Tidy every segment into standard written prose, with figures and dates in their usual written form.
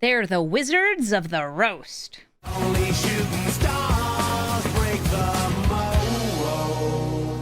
They're the Wizards of the Roast. Only shooting stars break the mold.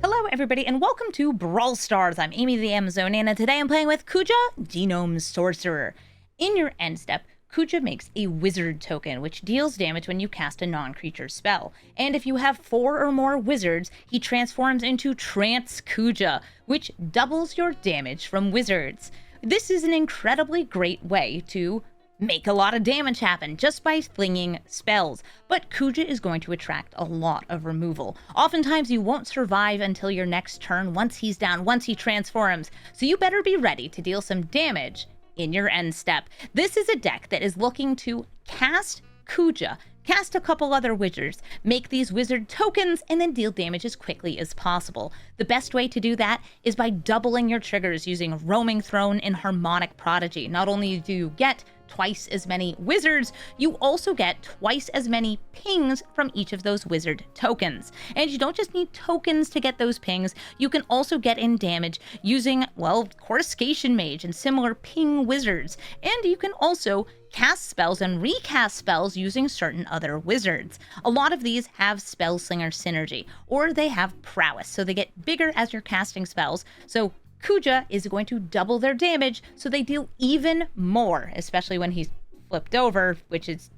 Hello, everybody, and welcome to Brawl Stars. I'm Amy the Amazonian, and today I'm playing with Kuja, Genome Sorcerer. In your end step, Kuja makes a wizard token, which deals damage when you cast a non-creature spell. And if you have 4 or more wizards, he transforms into Trance Kuja, which doubles your damage from wizards. This is an incredibly great way to make a lot of damage happen just by flinging spells. But Kuja is going to attract a lot of removal. Oftentimes you won't survive until your next turn once he's down, once he transforms. So you better be ready to deal some damage in your end step. This is a deck that is looking to cast Kuja, cast a couple other wizards, make these wizard tokens, and then deal damage as quickly as possible. The best way to do that is by doubling your triggers using Roaming Throne and Harmonic Prodigy. Not only do you get twice as many wizards, you also get twice as many pings from each of those wizard tokens. And you don't just need tokens to get those pings, you can also get in damage using, well, Coruscation Mage and similar ping wizards. And you can also cast spells and recast spells using certain other wizards. A lot of these have Spellslinger synergy, or they have prowess, so they get bigger as you're casting spells. So Kuja is going to double their damage, so they deal even more, especially when he's flipped over, which is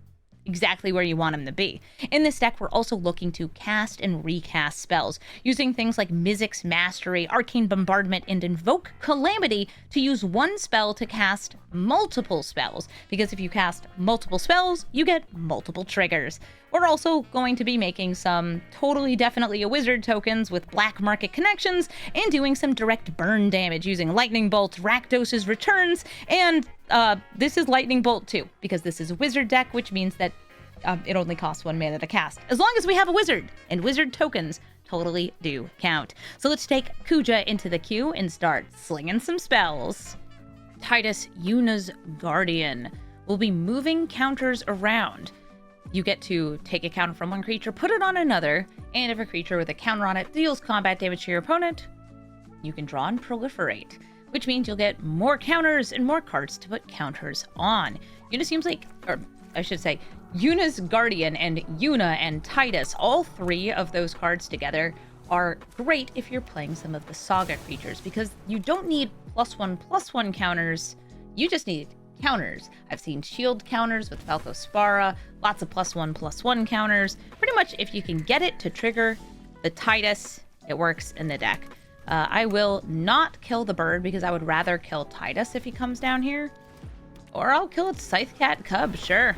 exactly where you want him to be. In this deck, we're also looking to cast and recast spells, using things like Mizzix Mastery, Arcane Bombardment, and Invoke Calamity to use one spell to cast multiple spells, because if you cast multiple spells, you get multiple triggers. We're also going to be making some totally definitely a wizard tokens with black market connections and doing some direct burn damage using Lightning Bolt, Rakdos's Returns, and this is Lightning Bolt too, because this is a wizard deck, which means that it only costs 1 mana to cast, as long as we have a wizard, and wizard tokens totally do count. So let's take Kuja into the queue and start slinging some spells. Titus, Yuna's Guardian, will be moving counters around. You get to take a counter from one creature, put it on another, and if a creature with a counter on it deals combat damage to your opponent, you can draw and proliferate, which means you'll get more counters and more cards to put counters on. Yuna seems like, or I should say, Yuna's Guardian and Yuna and Titus, all 3 of those cards together are great if you're playing some of the Saga creatures, because you don't need +1/+1 counters, you just need counters. I've seen shield counters with Falcospara, lots of +1/+1 counters. Pretty much if you can get it to trigger the Titus, it works in the deck. I will not kill the bird because I would rather kill Titus if he comes down here. Or I'll kill its Scythecat cub, sure.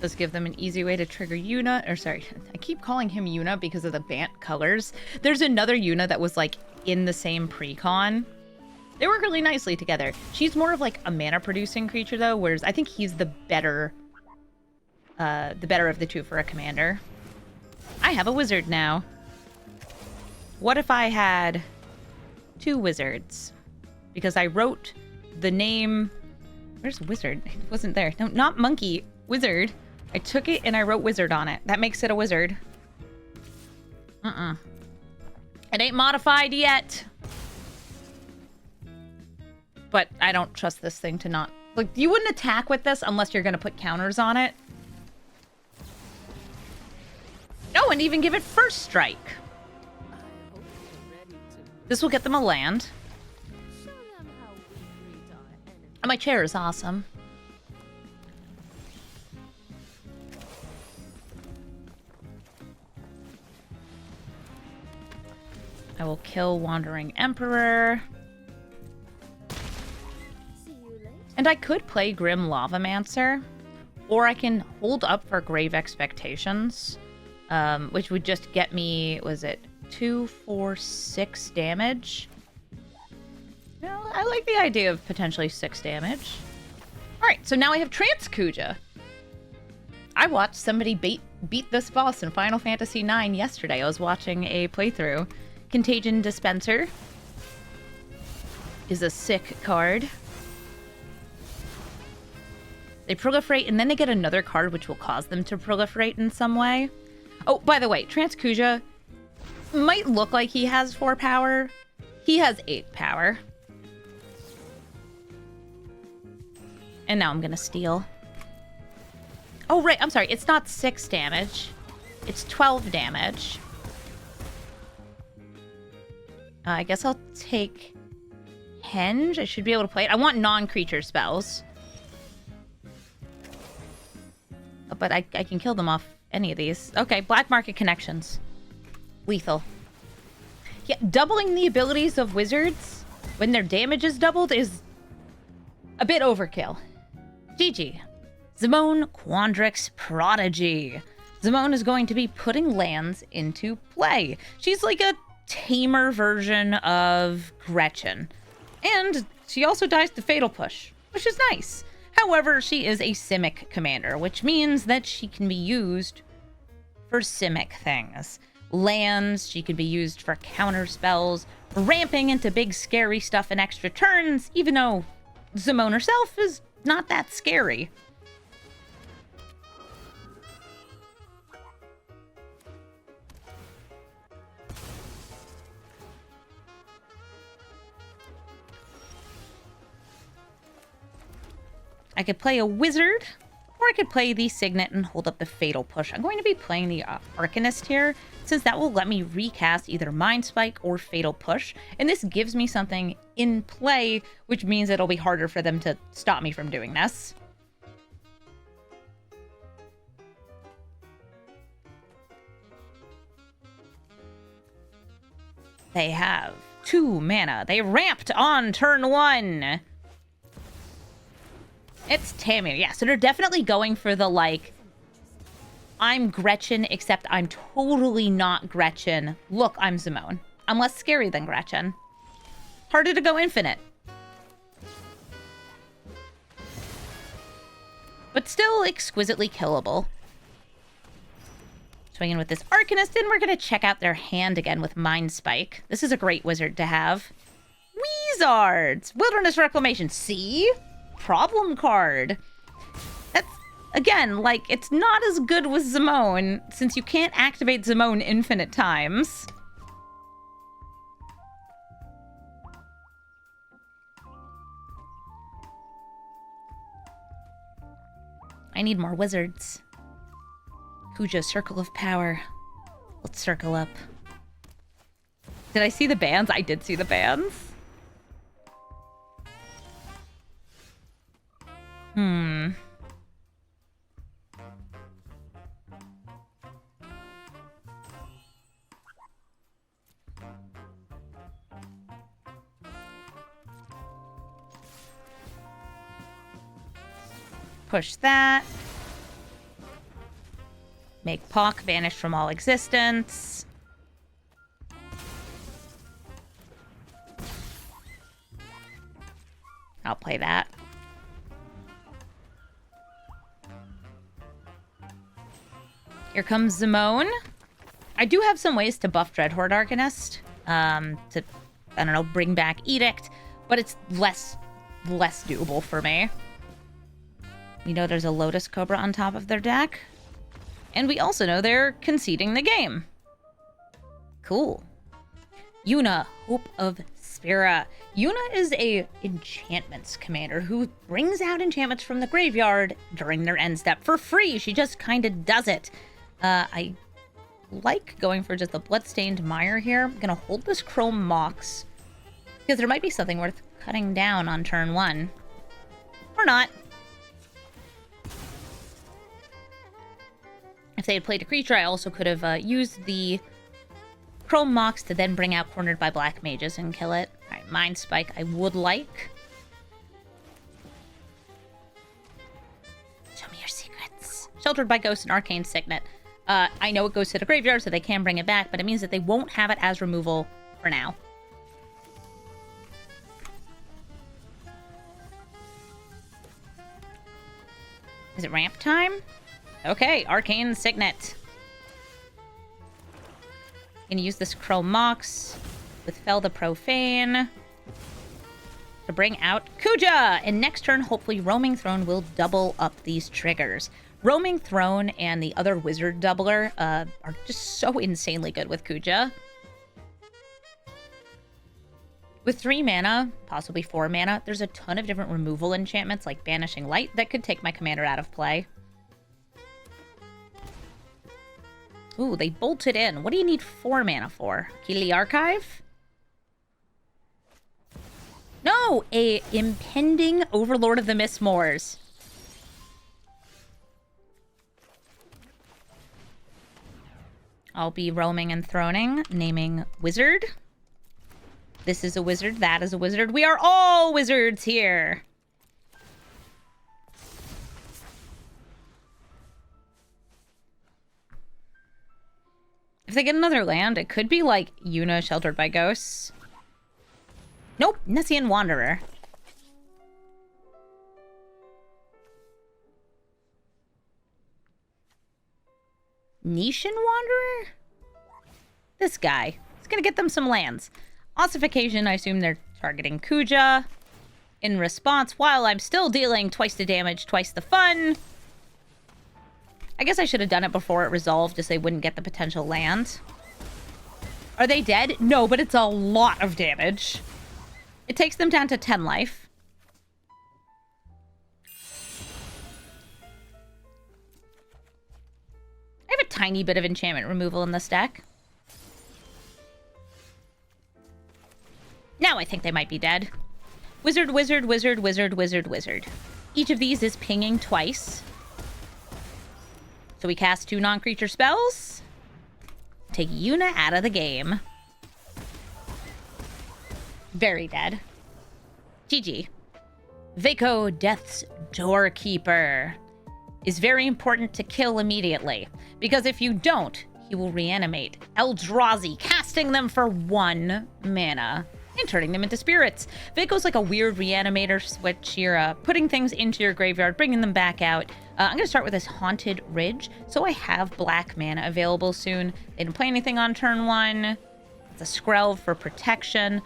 Does give them an easy way to trigger Yuna, or sorry, I keep calling him Yuna because of the Bant colors. There's another Yuna that was like in the same pre-con. They work really nicely together. She's more of like a mana producing creature though, whereas I think he's the better of the 2 for a commander. I have a wizard now. What if I had 2 wizards? Because I wrote the name, where's wizard? It wasn't there. No, not monkey, wizard. I took it and I wrote wizard on it. That makes it a wizard. It ain't modified yet. But I don't trust this thing to not... Like, you wouldn't attack with this unless you're going to put counters on it. Oh, and even give it first strike. This will get them a land. And my chair is awesome. I will kill Wandering Emperor. And I could play Grim Lavamancer, or I can hold up for Grave Expectations, which would just get me, was it 2, 4, 6 damage? Well, I like the idea of potentially 6 damage. Alright, so now I have Trance Kuja. I watched somebody beat this boss in Final Fantasy IX yesterday. I was watching a playthrough. Contagion Dispenser is a sick card. They proliferate, and then they get another card which will cause them to proliferate in some way. Oh, by the way, Kuja might look like he has 4 power. He has 8 power. And now I'm gonna steal. Oh, right, I'm sorry. It's not 6 damage. It's 12 damage. I guess I'll take Henge. I should be able to play it. I want non-creature spells. But I can kill them off any of these. Okay, Black Market Connections. Lethal. Yeah, doubling the abilities of wizards when their damage is doubled is a bit overkill. GG. Zimone Quandrix Prodigy. Zimone is going to be putting lands into play. She's like a tamer version of Gretchen. And she also dies to Fatal Push, which is nice. However, she is a Simic commander, which means that she can be used for Simic things. Lands, she could be used for counter spells, ramping into big scary stuff in extra turns, even though Zimone herself is not that scary. I could play a wizard, or I could play the Signet and hold up the Fatal Push. I'm going to be playing the Arcanist here, since that will let me recast either Mind Spike or Fatal Push. And this gives me something in play, which means it'll be harder for them to stop me from doing this. They have 2 mana. They ramped on turn 1. It's Tamir, yeah. So they're definitely going for the, like, I'm Gretchen, except I'm totally not Gretchen. Look, I'm Zimone. I'm less scary than Gretchen. Harder to go infinite. But still exquisitely killable. Swinging with this Arcanist, and we're going to check out their hand again with Mind Spike. This is a great wizard to have. Wizards! Wilderness Reclamation. See? Problem card. That's, again, like, it's not as good with Zimone, since you can't activate Zimone infinite times. I need more wizards. Kuja, Circle of Power. Let's circle up. Did I see the bands? I did see the bands. Push that. Make Pock vanish from all existence. I'll play that. Here comes Zimone. I do have some ways to buff Dreadhorde Arcanist. To, I don't know, bring back Edict, but it's less doable for me. We know there's a Lotus Cobra on top of their deck. And we also know they're conceding the game. Cool. Yuna, Hope of Spira. Yuna is a enchantments commander who brings out enchantments from the graveyard during their end step for free. She just kind of does it. I like going for just a Bloodstained Mire here. I'm going to hold this Chrome Mox because there might be something worth cutting down on turn 1. Or not. If they had played a creature, I also could have used the Chrome Mox to then bring out Cornered by Black Mages and kill it. Alright, Mind Spike I would like. Show me your secrets. Sheltered by Ghost and Arcane Signet. I know it goes to the graveyard, so they can bring it back, but it means that they won't have it as removal for now. Is it ramp time? Okay, Arcane Signet. Gonna use this Chrome Mox with Fell the Profane. to bring out Kuja. And next turn, hopefully Roaming Throne will double up these triggers. Roaming Throne and the other Wizard Doubler are just so insanely good with Kuja. With 3 mana, possibly 4 mana, there's a ton of different removal enchantments like Banishing Light that could take my commander out of play. Ooh, they bolted in. What do you need 4 mana for? Keely Archive? No! A impending Overlord of the Mistmoors. I'll be roaming and throning, naming Wizard. This is a wizard, that is a wizard. We are all wizards here! If they get another land, it could be like Yuna Sheltered by Ghosts. Nope, Nessian Wanderer. Nishan Wanderer? This guy. He's gonna get them some lands. Ossification, I assume they're targeting Kuja. In response, while I'm still dealing twice the damage, twice the fun. I guess I should have done it before it resolved, just so they wouldn't get the potential land. Are they dead? No, but it's a lot of damage. It takes them down to 10 life. I have a tiny bit of enchantment removal in this deck. Now I think they might be dead. Wizard, wizard, wizard, wizard, wizard, wizard. Each of these is pinging twice. So we cast 2 non-creature spells. Take Yuna out of the game. Very dead. GG. Veko, Death's Doorkeeper, is very important to kill immediately. Because if you don't, he will reanimate Eldrazi, casting them for 1 mana. And turning them into spirits. Veko's like a weird reanimator switch. You're putting things into your graveyard, bringing them back out. I'm going to start with this Haunted Ridge, so I have black mana available soon. They didn't play anything on turn 1. It's a Skrelv for protection.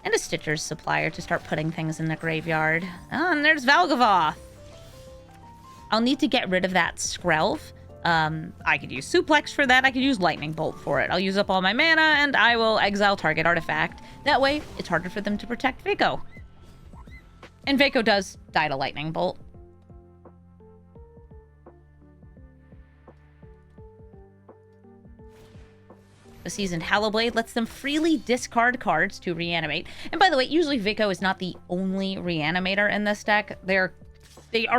And a Stitcher's Supplier to start putting things in the graveyard. Oh, and there's Valgavoth. I'll need to get rid of that Skrelv. I could use Suplex for that. I could use Lightning Bolt for it. I'll use up all my mana, and I will exile target artifact. That way, it's harder for them to protect Veko. And Veko does die to Lightning Bolt. The Seasoned Hallowblade lets them freely discard cards to reanimate. And by the way, usually Veko is not the only reanimator in this deck. They are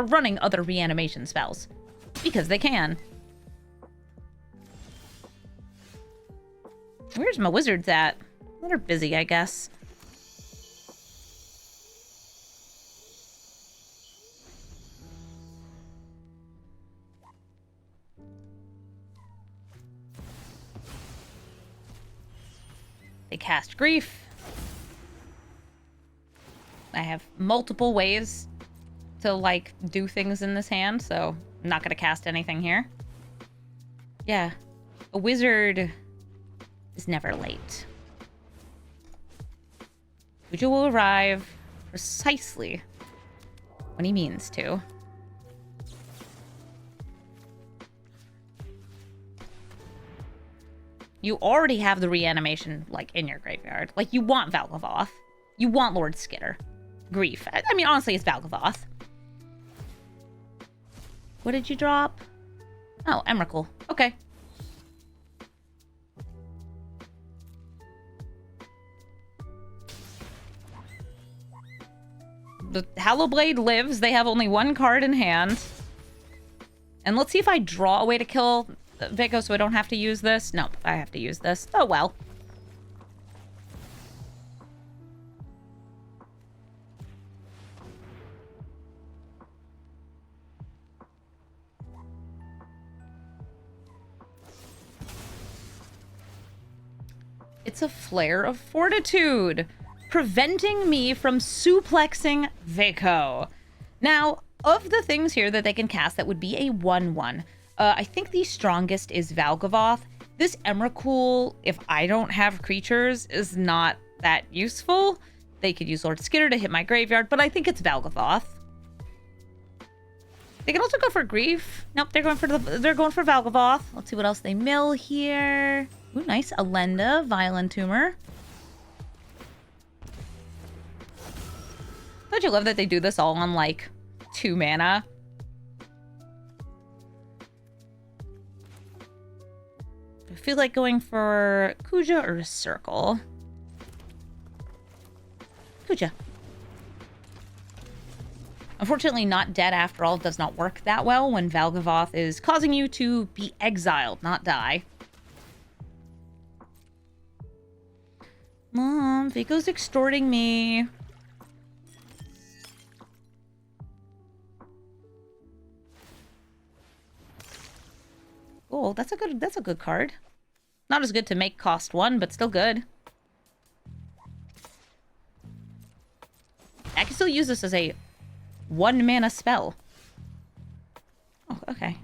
running other reanimation spells. Because they can. Where's my wizards at? They're busy, I guess. They cast Grief. I have multiple ways to, like, do things in this hand, so I'm not going to cast anything here. Yeah, a wizard is never late. Kuja will arrive precisely when he means to. You already have the reanimation, like, in your graveyard. Like, you want Valgavoth. You want Lord Skitter. Grief. I mean, honestly, it's Valgavoth. What did you drop? Oh, Emrakul. Okay. The Hallowblade lives. They have only 1 card in hand. And let's see if I draw a way to kill Veko so I don't have to use this. Nope, I have to use this. Oh, well. It's a Flare of Fortitude, preventing me from suplexing Veko. Now, of the things here that they can cast that would be a 1/1, I think the strongest is Valgavoth. This Emrakul, if I don't have creatures, is not that useful. They could use Lord Skitter to hit my graveyard, but I think it's Valgavoth. They can also go for Grief. Nope, they're going for Valgavoth. Let's see what else they mill here. Ooh, nice. Alenda, Violent Tumor. Don't you love that they do this all on, like, 2 mana? I feel like going for Kuja or Circle. Kuja. Unfortunately, not dead after all does not work that well when Valgavoth is causing you to be exiled, not die. Mom, Vico's extorting me. Oh, that's a good card. Not as good to make cost 1, but still good. I can still use this as a 1 mana spell. Oh, okay.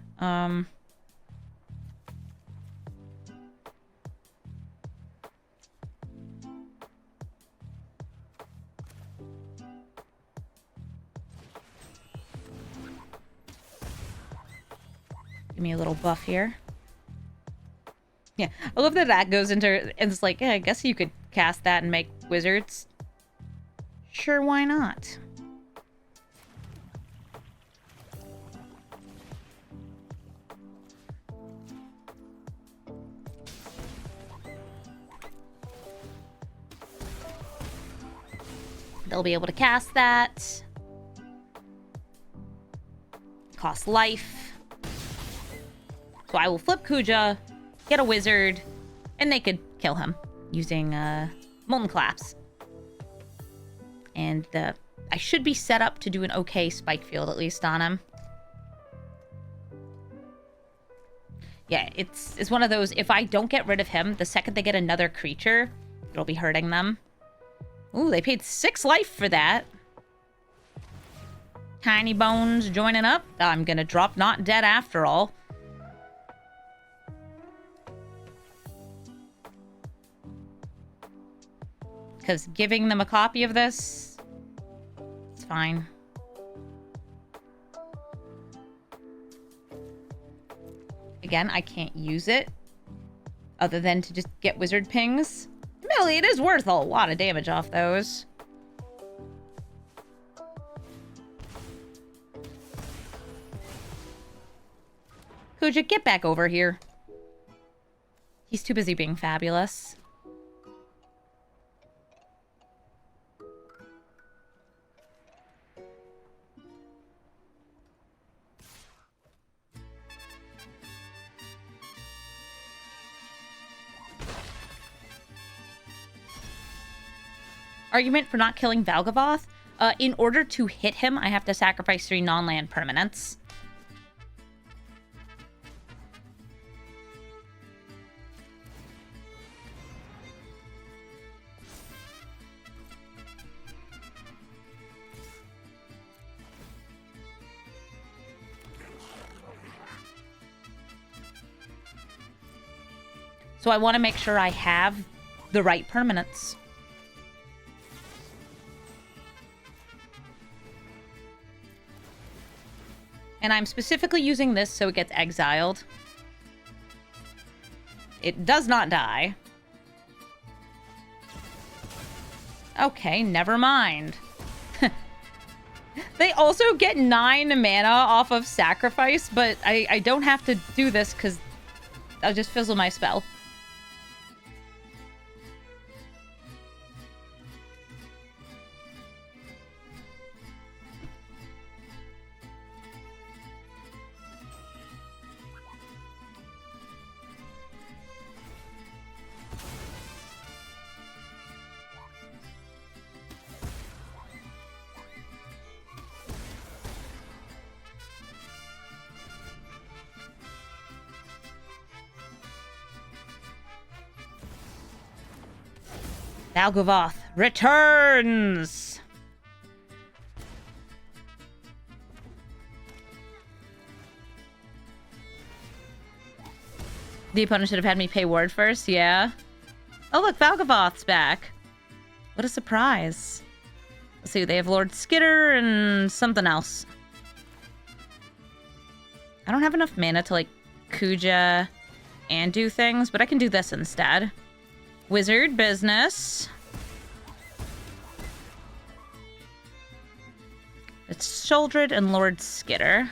Give me a little buff here. Yeah, I love that that goes into... And it's like, yeah, I guess you could cast that and make wizards. Sure, why not? They'll be able to cast that. Cost life. So I will flip Kuja, get a wizard, and they could kill him using Molten Collapse. And I should be set up to do an okay Spike Field, at least on him. Yeah, it's one of those, if I don't get rid of him, the second they get another creature, it'll be hurting them. Ooh, they paid 6 life for that. Tiny Bones joining up. I'm gonna drop Not Dead after all. Because giving them a copy of this, it's fine. Again, I can't use it other than to just get wizard pings. Admittedly, it is worth a lot of damage off those. Kuja, get back over here. He's too busy being fabulous. Argument for not killing Valgavoth. In order to hit him, I have to sacrifice 3 non-land permanents. So I want to make sure I have the right permanents. And I'm specifically using this so it gets exiled. It does not die. Okay, never mind. They also get 9 mana off of sacrifice, but I don't have to do this because I'll just fizzle my spell. Valgavoth returns! The opponent should have had me pay ward first, yeah. Oh look, Valgavoth's back. What a surprise. Let's see, they have Lord Skitter and something else. I don't have enough mana to, like, Kuja and do things, but I can do this instead. Wizard business. It's Sheoldred and Lord Skitter.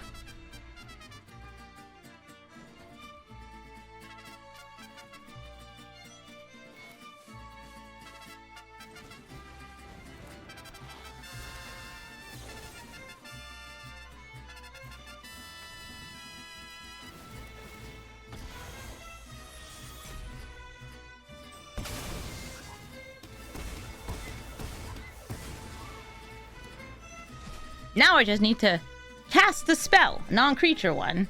Now I just need to cast the spell, non-creature one.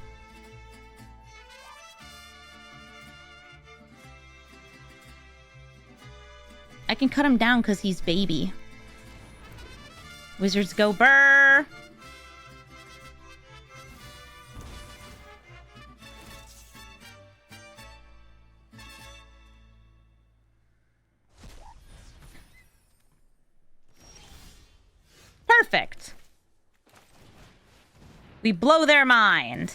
I can cut him down because he's baby. Wizards go burr. Perfect. We blow their mind.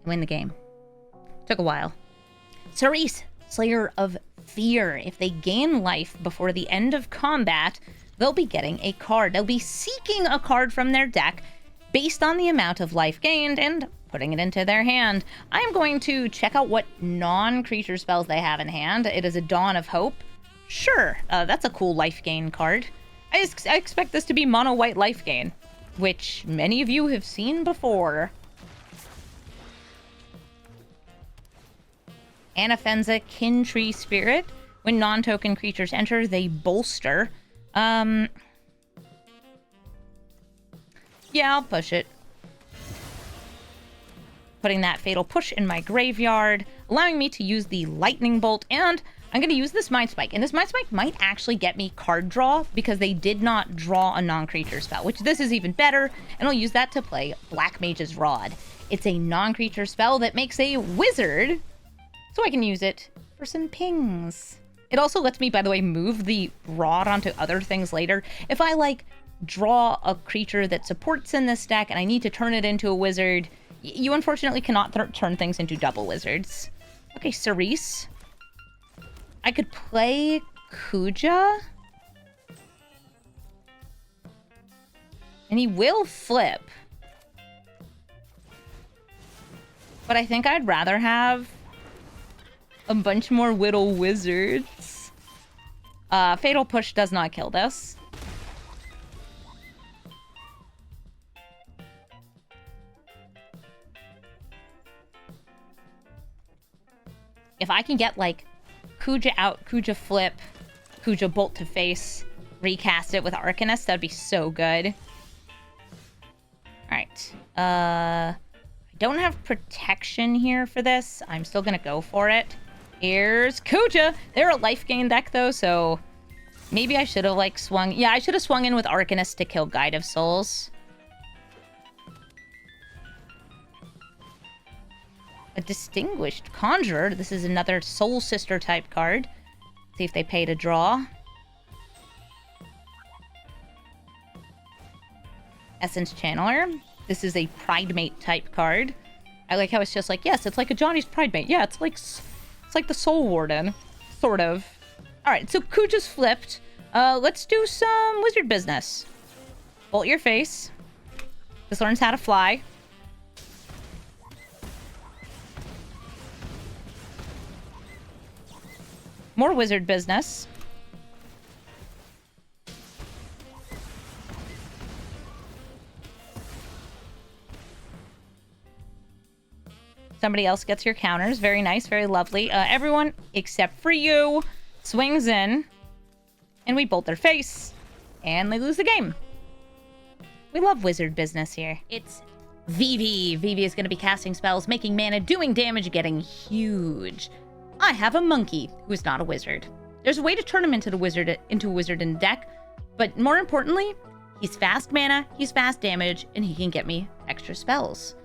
Win the game. Took a while. Cerise, Slayer of Fear. If they gain life before the end of combat, they'll be getting a card. They'll be seeking a card from their deck based on the amount of life gained and putting it into their hand. I'm going to check out what non-creature spells they have in hand. It is a Dawn of Hope. Sure, that's a cool life gain card. I expect this to be mono white life gain, which many of you have seen before. Anafenza Kin Tree Spirit. When non-token creatures enter, they bolster. Yeah, I'll push it. Putting that Fatal Push in my graveyard, allowing me to use the Lightning Bolt, and I'm going to use this Mind Spike. And this Mind Spike might actually get me card draw because they did not draw a non-creature spell, which this is even better, and I'll use that to play Black Mage's Rod. It's a non-creature spell that makes a wizard, so I can use it for some pings. It also lets me, by the way, move the Rod onto other things later. If I, like, draw a creature that supports in this deck and I need to turn it into a wizard, you unfortunately cannot turn things into double wizards. Okay, Cerise. I could play Kuja. And he will flip. But I think I'd rather have a bunch more Whittle Wizards. Fatal Push does not kill this. If I can get, like, Kuja out, Kuja flip, Kuja bolt to face, recast it with Arcanist, that'd be so good. Alright. I don't have protection here for this. I'm still gonna go for it. Here's Kuja! They're a life gain deck, though, so maybe I should have, like, swung... Yeah, I should have swung in with Arcanist to kill Guide of Souls. A Distinguished Conjurer. This is another Soul Sister type card. See if they pay to draw. Essence Channeler. This is a Pridemate type card. I like how it's just like, yes, it's like a Johnny's Pridemate. Yeah, it's like the Soul Warden, sort of. All right, so Kuja's flipped. Let's do some wizard business. Bolt your face. This learns how to fly. More wizard business. Somebody else gets your counters. Very nice, very lovely. Everyone, except for you, swings in. And we bolt their face. And they lose the game. We love wizard business here. It's Vivi. Vivi is going to be casting spells, making mana, doing damage, getting huge. I have a monkey who is not a wizard. There's a way to turn him into a wizard in deck, but more importantly, he's fast mana, he's fast damage, and he can get me extra spells.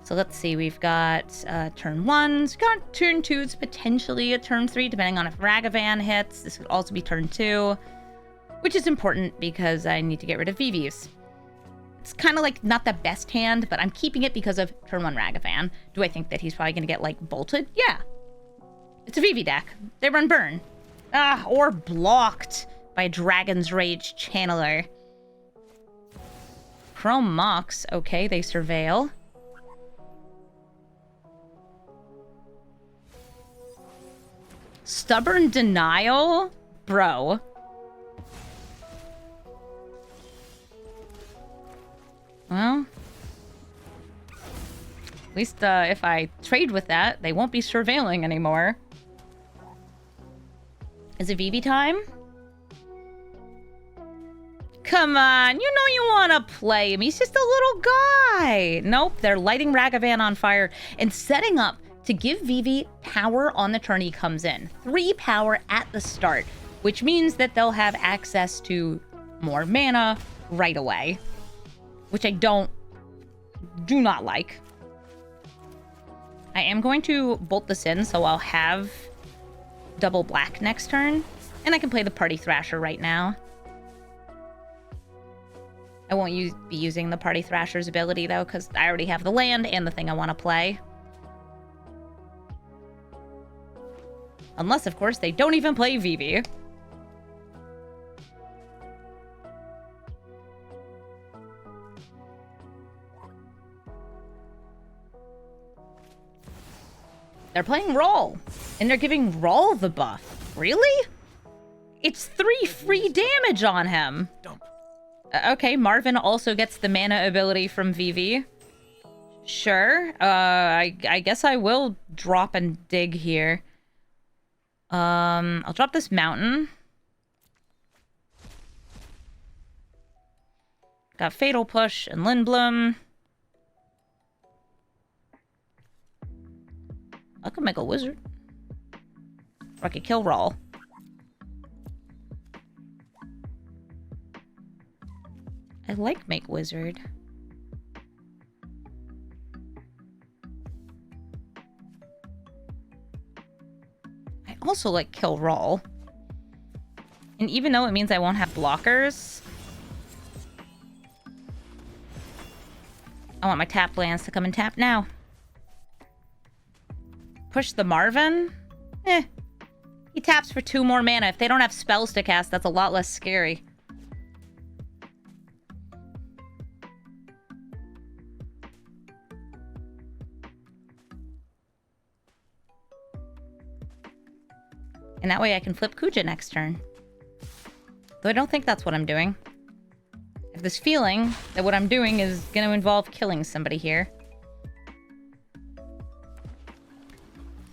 So let's see, we've got turn 1s, got turn 2s, potentially a turn 3, depending on if Ragavan hits. This could also be turn 2, which is important because I need to get rid of Vivi's. It's kind of like not the best hand, but I'm keeping it because of turn 1 Ragavan. Do I think that he's probably going to get, like, bolted? Yeah. It's a Vivi deck. They run burn. Or blocked by Dragon's Rage Channeler. Chrome Mox. Okay, they surveil. Stubborn Denial? Bro. Well, at least if I trade with that, they won't be surveilling anymore. Is it VV time? Come on, you know you want to play him. He's just a little guy. Nope, they're lighting Ragavan on fire and setting up to give Vivi power on the turn he comes in. 3 power at the start, which means that they'll have access to more mana right away, which I do not like. I am going to bolt this in, so I'll have double black next turn, and I can play the Party Thrasher right now. I won't be using the Party Thrasher's ability, though, because I already have the land and the thing I want to play. Unless, of course, they don't even play Vivi. They're playing Brawl, and they're giving Brawl the buff. Really? It's 3 free damage on him. Okay, Marvin also gets the mana ability from Vivi. Sure. I guess I will drop and dig here. I'll drop this mountain. Got Fatal Push and Lindblom. I could make a wizard. Or I could kill Rawl. I like make wizard. I also like kill Rawl. And even though it means I won't have blockers, I want my tapped lands to come and tap now. Push the Marvin? He taps for 2 more mana. If they don't have spells to cast, that's a lot less scary. And that way I can flip Kuja next turn. Though I don't think that's what I'm doing. I have this feeling that what I'm doing is going to involve killing somebody here.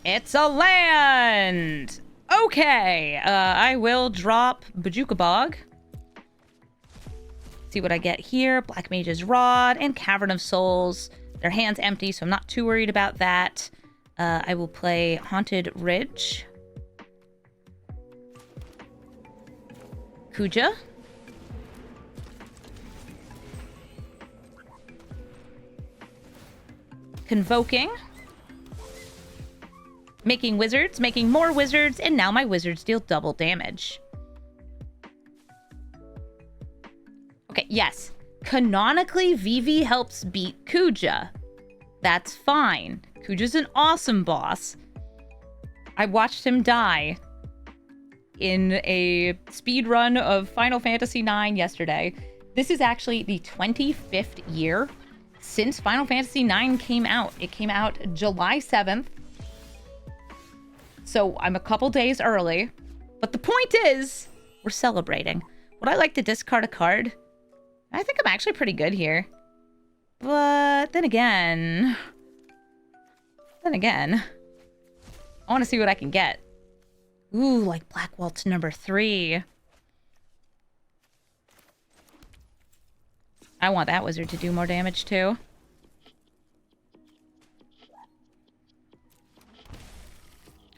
It's a land! Okay, I will drop Bajuka Bog. See what I get here. Black Mage's Rod and Cavern of Souls. Their hand's empty, so I'm not too worried about that. I will play Haunted Ridge. Kuja. Convoking. Making wizards, making more wizards, and now my wizards deal double damage. Okay, yes. Canonically, Vivi helps beat Kuja. That's fine. Kuja's an awesome boss. I watched him die in a speed run of Final Fantasy IX yesterday. This is actually the 25th year since Final Fantasy IX came out. It came out July 7th. So I'm a couple days early. But the point is, we're celebrating. Would I like to discard a card? I think I'm actually pretty good here. But then again, I want to see what I can get. Ooh, like Black Waltz number 3. I want that wizard to do more damage too.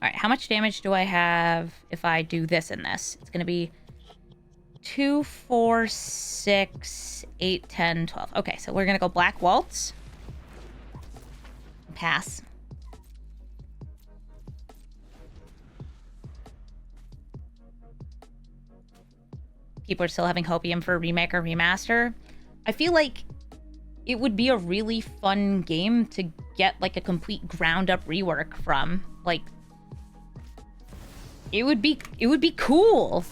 Alright, how much damage do I have if I do this and this? It's going to be 2, 4, 6, 8, 10, 12. Okay, so we're going to go Black Waltz. Pass. People are still having hopium for a remake or remaster. I feel like it would be a really fun game to get like a complete ground up rework from. Like, it would be cool.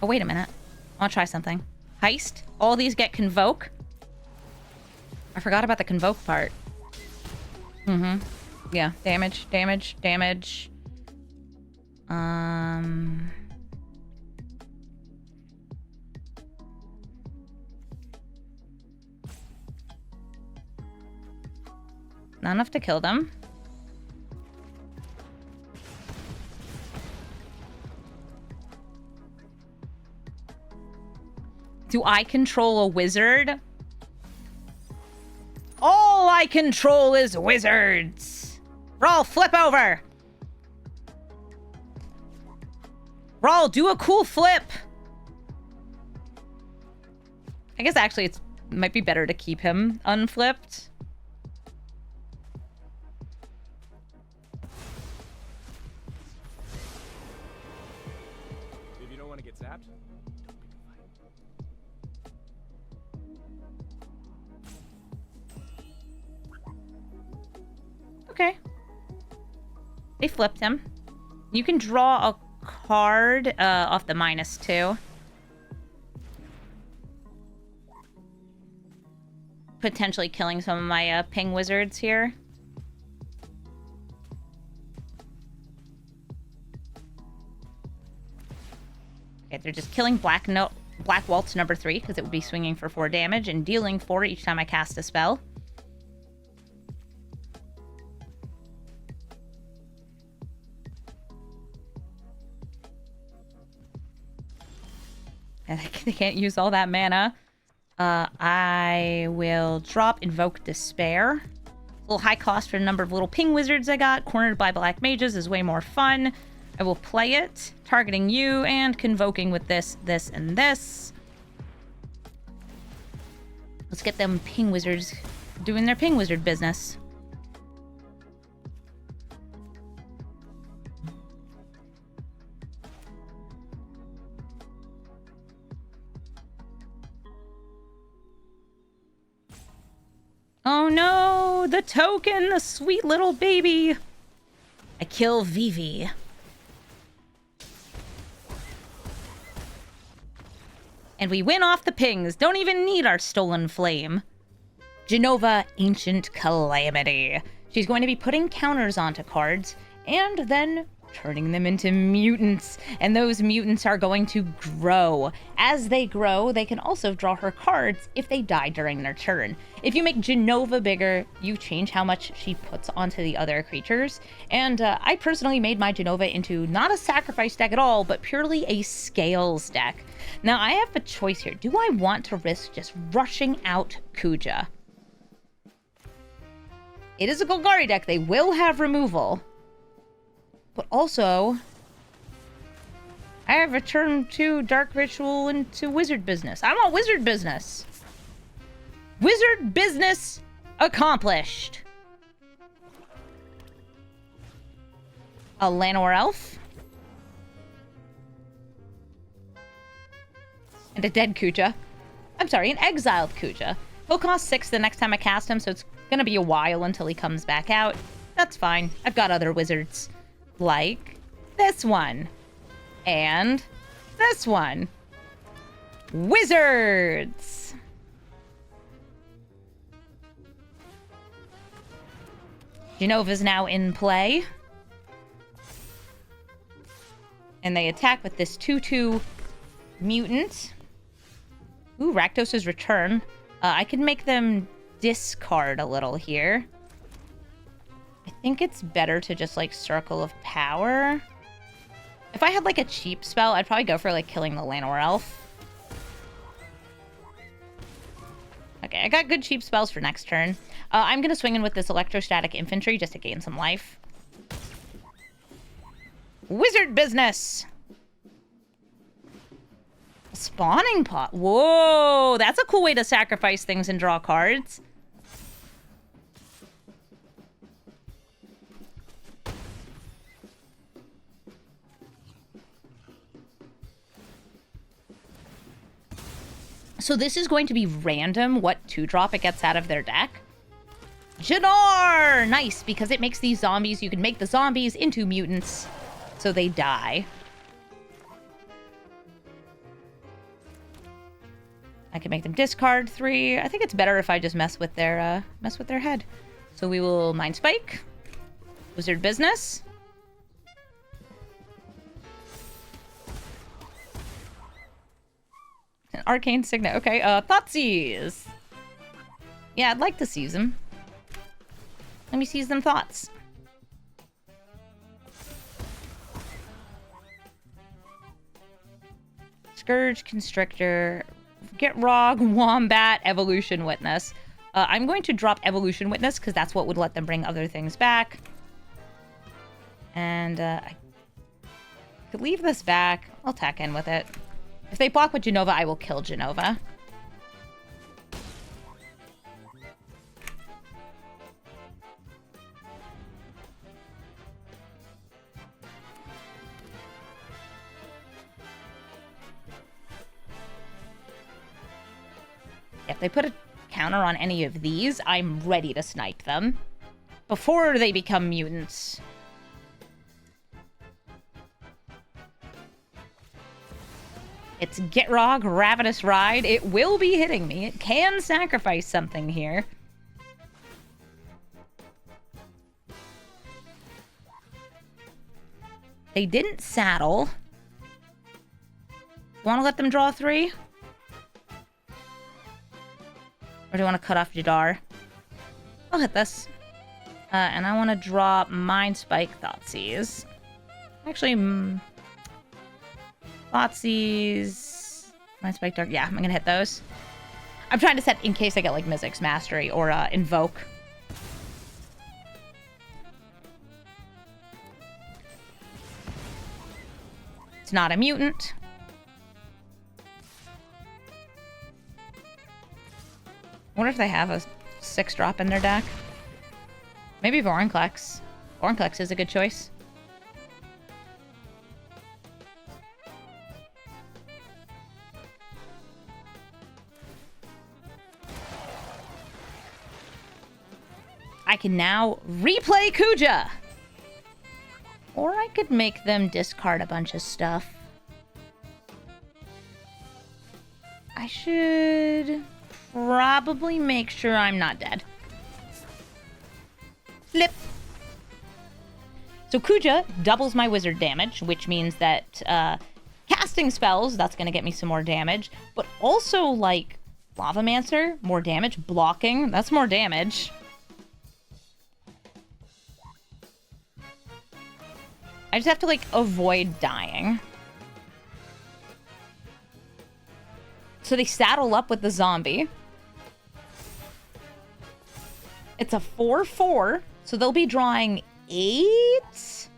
Oh, wait a minute. I want to try something. Heist. All these get Convoke. I forgot about the Convoke part. Yeah. Damage, damage, damage. Not enough to kill them. Do I control a wizard? All I control is wizards. Brawl, flip over. Brawl, do a cool flip. I guess actually it might be better to keep him unflipped. If you don't want to get zapped, Okay. They flipped him. You can draw a card off the -2. Potentially killing some of my ping wizards here. Okay, they're just killing Black Waltz number 3 because it would be swinging for 4 damage and dealing 4 each time I cast a spell. They can't use all that mana. I will drop Invoke Despair. A little high cost for the number of little ping wizards I got. Cornered by black mages is way more fun. I will play it, targeting you and convoking with this, this, and this. Let's get them ping wizards doing their ping wizard business. Oh no, the token, the sweet little baby. I kill Vivi. And we win off the pings. Don't even need our stolen flame. Genova, Ancient Calamity. She's going to be putting counters onto cards and then turning them into mutants. And those mutants are going to grow. As they grow, they can also draw her cards if they die during their turn. If you make Genova bigger, you change how much she puts onto the other creatures. And I personally made my Genova into not a sacrifice deck at all, but purely a scales deck. Now, I have a choice here. Do I want to risk just rushing out Kuja? It is a Golgari deck. They will have removal. But also, I have returned to Dark Ritual into Wizard business. I want Wizard business. Wizard business accomplished. A Llanowar Elf. And a dead Kuja. I'm sorry, an exiled Kuja. He'll cost 6 the next time I cast him, so it's gonna be a while until he comes back out. That's fine. I've got other wizards. Like this one. And this one. Wizards! Genova's now in play. And they attack with this 2/2 mutant. Ooh, Rakdos's Return. I can make them discard a little here. I think it's better to just, like, Circle of Power. If I had, like, a cheap spell, I'd probably go for, like, killing the Llanowar Elf. Okay, I got good cheap spells for next turn. I'm gonna swing in with this Electrostatic Infantry just to gain some life. Wizard business! spawning pot. Whoa, that's a cool way to sacrifice things and draw cards. So this is going to be random what 2-drop it gets out of their deck. Genome! Nice, because it makes these zombies. You can make the zombies into mutants, so they die. I can make them discard 3. I think it's better if I just mess with their head. So we will Mind Spike, Wizard Business. An Arcane Signet. Okay, Thoughtseize. Yeah, I'd like to seize them. Let me seize them thoughts. Scourge, Constrictor, Get Rog, Wombat, Evolution Witness. I'm going to drop Evolution Witness because that's what would let them bring other things back. And I could leave this back. I'll tack in with it. If they block with Genova, I will kill Genova. If they put a counter on any of these, I'm ready to snipe them before they become mutants. It's Gitrog, Ravenous Ride. It will be hitting me. It can sacrifice something here. They didn't saddle. Want to let them draw 3? Or do you want to cut off Jadar? I'll hit this. And I want to drop Mind Spike, Thoughtseize. Actually, Thoughtseize, Mind Spike, Dark. Yeah, I'm going to hit those. I'm trying to set in case I get, like, Mizzix Mastery or Invoke. It's not a mutant. I wonder if they have a 6-drop in their deck. Maybe Vorinclex. Vorinclex is a good choice. I can now replay Kuja! Or I could make them discard a bunch of stuff. I should probably make sure I'm not dead. Flip. So Kuja doubles my wizard damage, which means that casting spells, that's going to get me some more damage. But also, like, Lavamancer, more damage. Blocking, that's more damage. I just have to, like, avoid dying. So they saddle up with the zombie. It's a 4/4, so they'll be drawing 8.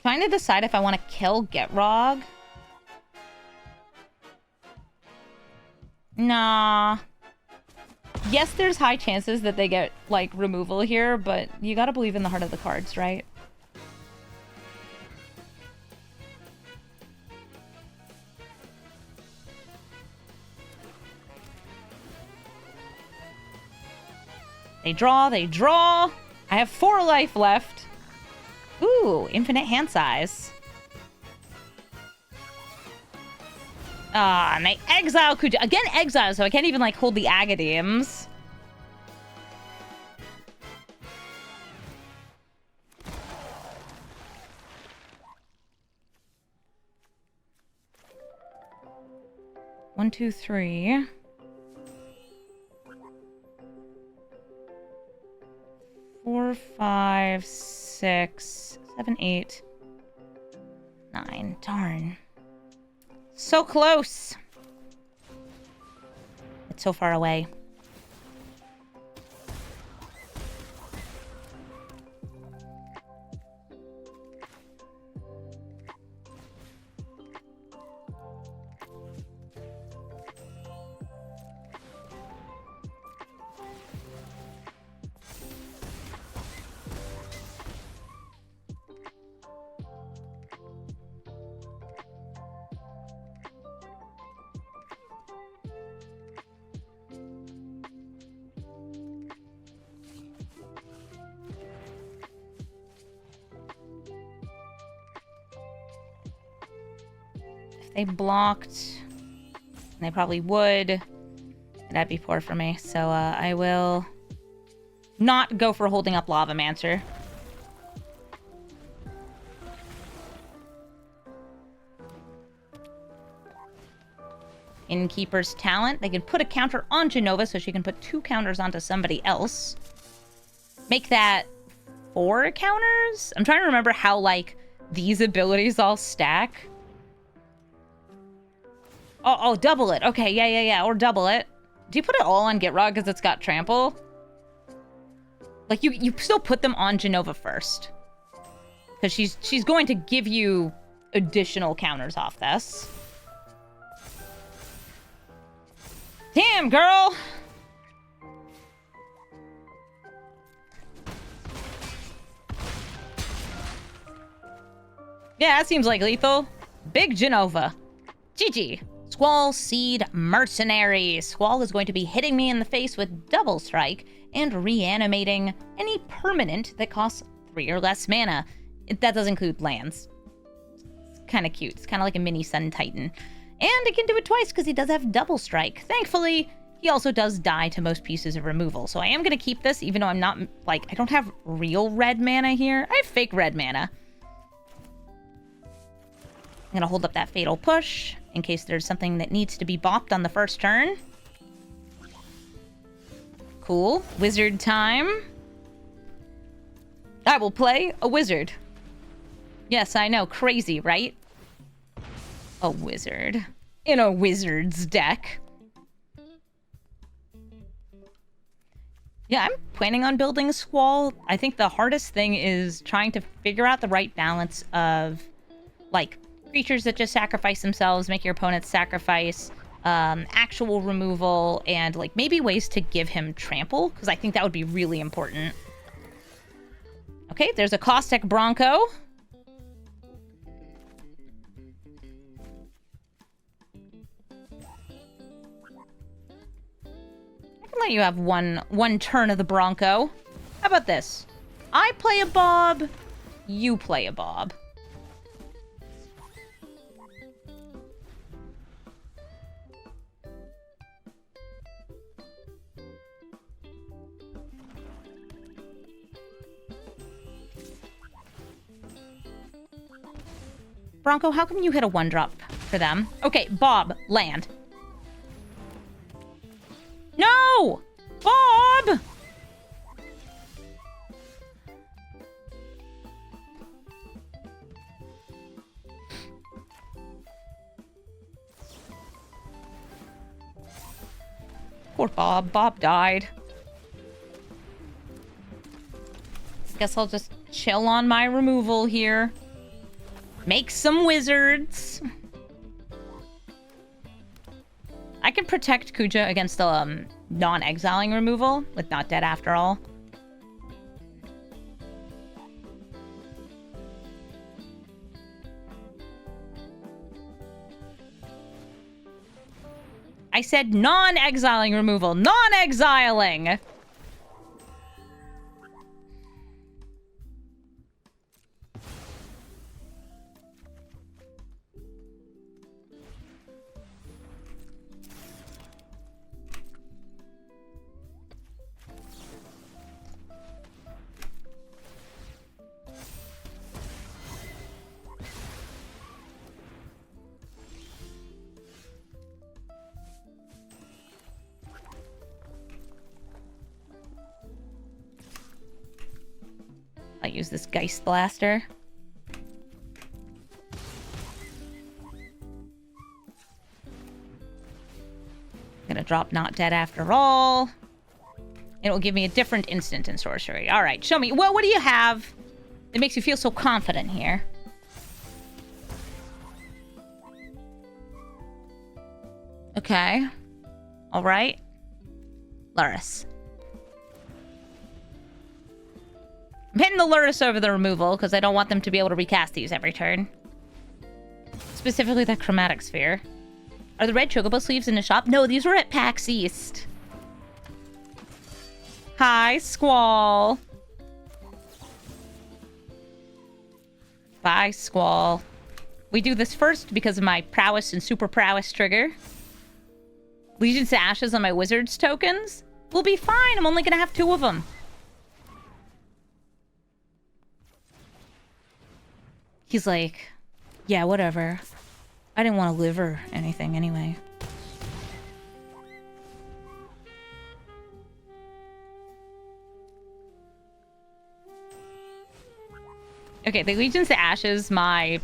Trying to decide if I want to kill Gitrog. Nah. Yes, there's high chances that they get, like, removal here, but you gotta believe in the heart of the cards, right? They draw, they draw. I have 4 life left. Ooh, infinite hand size. Ah, and they exile Kuja. Again, exile, so I can't even, like, hold the Agademes. One, two, three. 4, 5, 6, 7, 8, 9. Darn. So close. It's so far away. they blocked, and they probably would, that'd be poor for me. So I will not go for holding up Lavamancer. Innkeeper's Talent. They can put a counter on Genova so she can put 2 counters onto somebody else. Make that 4 counters? I'm trying to remember how, like, these abilities all stack. Oh, double it. Okay, yeah. Or double it. Do you put it all on Gitrog because it's got trample? Like, you still put them on Genova first. Because she's going to give you additional counters off this. Damn, girl! Yeah, that seems like lethal. Big Genova. GG. Squall Seed Mercenary. Squall is going to be hitting me in the face with Double Strike and reanimating any permanent that costs 3 or less mana. That does include lands. It's kind of cute. It's kind of like a mini Sun Titan. And it can do it twice because he does have Double Strike. Thankfully, he also does die to most pieces of removal. So I am going to keep this, even though I'm not, like, I don't have real red mana here. I have fake red mana. I'm going to hold up that Fatal Push in case there's something that needs to be bopped on the first turn. Cool. Wizard time. I will play a wizard. Yes, I know. Crazy, right? A wizard. In a wizard's deck. Yeah, I'm planning on building a Squall. I think the hardest thing is trying to figure out the right balance of, like, creatures that just sacrifice themselves, make your opponents sacrifice, actual removal, and, like, maybe ways to give him trample, because I think that would be really important. Okay, there's a Caustic Bronco. Let you have one turn of the Bronco. How about this? I play a Bob, you play a Bob. Bronco, how come you hit a 1-drop for them? Okay, Bob, land. No! Bob! Poor Bob. Bob died. Guess I'll just chill on my removal here. Make some wizards. I can protect Kuja against non-exiling removal with Not Dead After All. I said non-exiling removal. Non-exiling! I'll use this Geist Blaster. Gonna drop Not Dead After All. It will give me a different instant in sorcery. All right, show me. Well, what do you have that makes you feel so confident here? Okay. All right. Luris. I'm hitting the Luris over the removal because I don't want them to be able to recast these every turn. Specifically the Chromatic Sphere. Are the red chocobo sleeves in the shop? No, these were at PAX East. Hi, Squall. Bye, Squall. We do this first because of my prowess and super prowess trigger. Legions to Ashes on my wizard's tokens? We'll be fine. I'm only going to have 2 of them. He's like, yeah, whatever. I didn't want to live or anything anyway. Okay, the Legions to Ashes, my...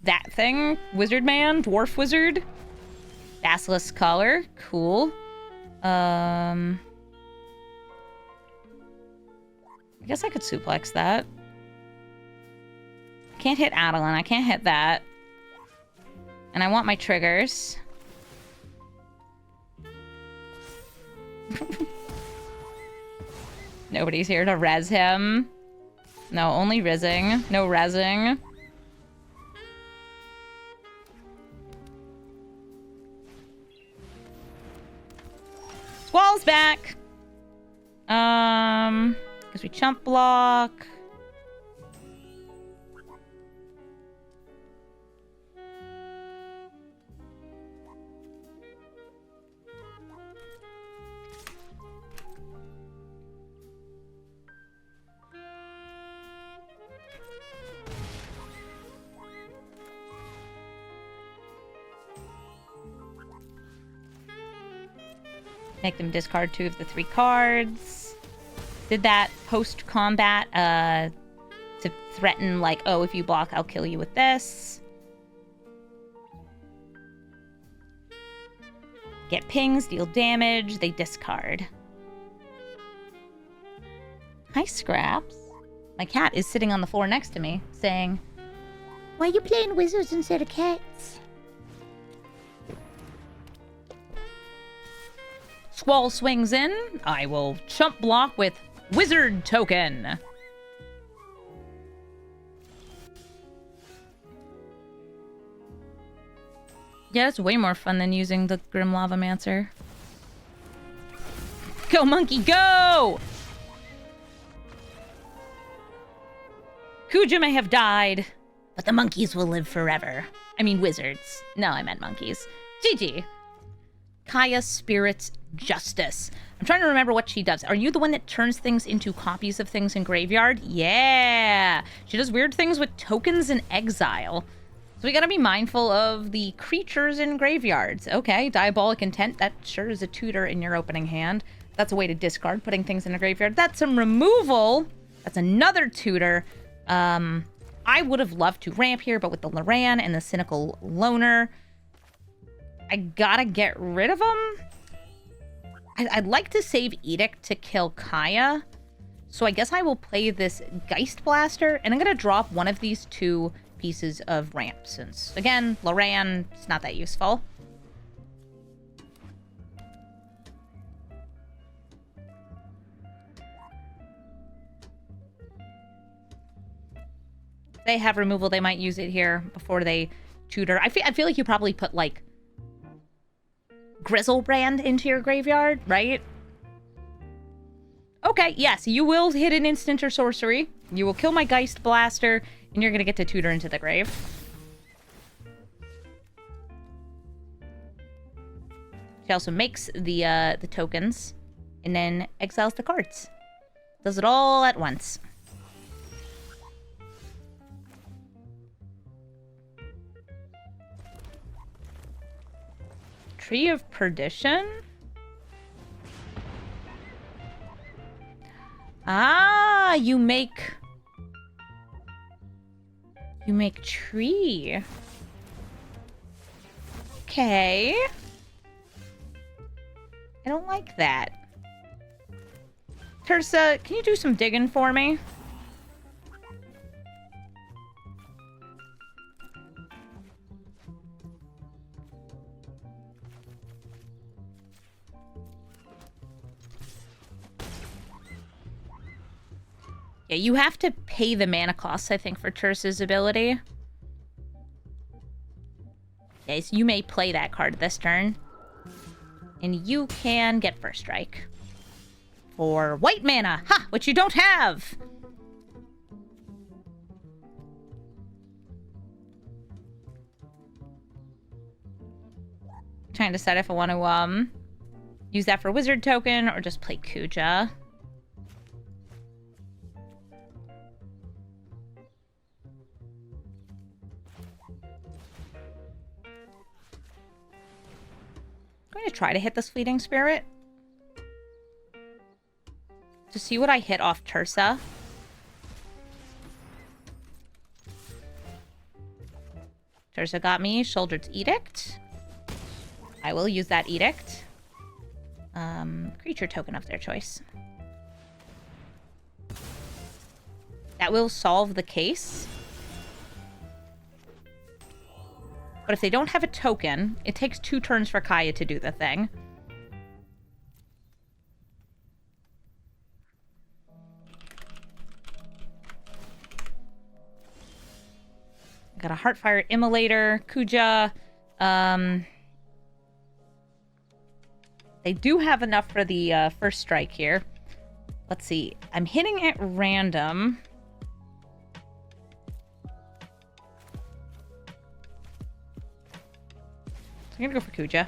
that thing. Wizard man. Dwarf wizard. Basilisk collar. Cool. I guess I could suplex that. Can't hit Adeline. I can't hit that. And I want my triggers. Nobody's here to res him. No, only rizzing. No rezzing. Squall's back. Because we chump block. Make them discard 2 of the 3 cards. Did that post-combat to threaten, like, oh, if you block, I'll kill you with this. Get pings, deal damage, they discard. Hi, Scraps. My cat is sitting on the floor next to me, saying, why are you playing wizards instead of cats? Squall swings in. I will chump block with Wizard Token. Yeah, it's way more fun than using the Grim Lavamancer. Go, monkey, go! Kuja may have died, but the monkeys will live forever. I mean, wizards. No, I meant monkeys. GG. Kaya Spirit's Justice. I'm trying to remember what she does. Are you the one that turns things into copies of things in graveyard? Yeah. She does weird things with tokens in exile. So we gotta be mindful of the creatures in graveyards. Okay, Diabolic Intent. That sure is a tutor in your opening hand. That's a way to discard putting things in a graveyard. That's some removal. That's another tutor. I would have loved to ramp here, but with the Loran and the Cynical Loner, I gotta get rid of him. I'd like to save Edict to kill Kaya. So I guess I will play this Geist Blaster, and I'm gonna drop one of these 2 pieces of ramp, since, again, Loran, it's not that useful. If they have removal, they might use it here before they tutor. I feel like you probably put, like, Grizzlebrand into your graveyard, right? Okay, yes, you will hit an instant or sorcery. You will kill my Geist Blaster, and you're gonna get to tutor into the grave. She also makes the tokens, and then exiles the cards. Does it all at once. Tree of Perdition? Ah, you make tree. Okay. I don't like that. Tersa, can you do some digging for me? Yeah, you have to pay the mana costs, I think, for Tersa's ability. Okay, so you may play that card this turn. And you can get First Strike. For white mana! Ha! Which you don't have! Trying to decide if I want to use that for wizard token or just play Kuja. I'm going to try to hit this fleeting spirit to see what I hit off Tursa. Tursa got me Shouldered's Edict. I will use that Edict. Creature token of their choice. That will solve the case. But if they don't have a token, it takes 2 turns for Kaya to do the thing. Got a Heartfire Immolator, Kuja. They do have enough for the first strike here. Let's see. I'm hitting at random. I'm gonna go for Kuja.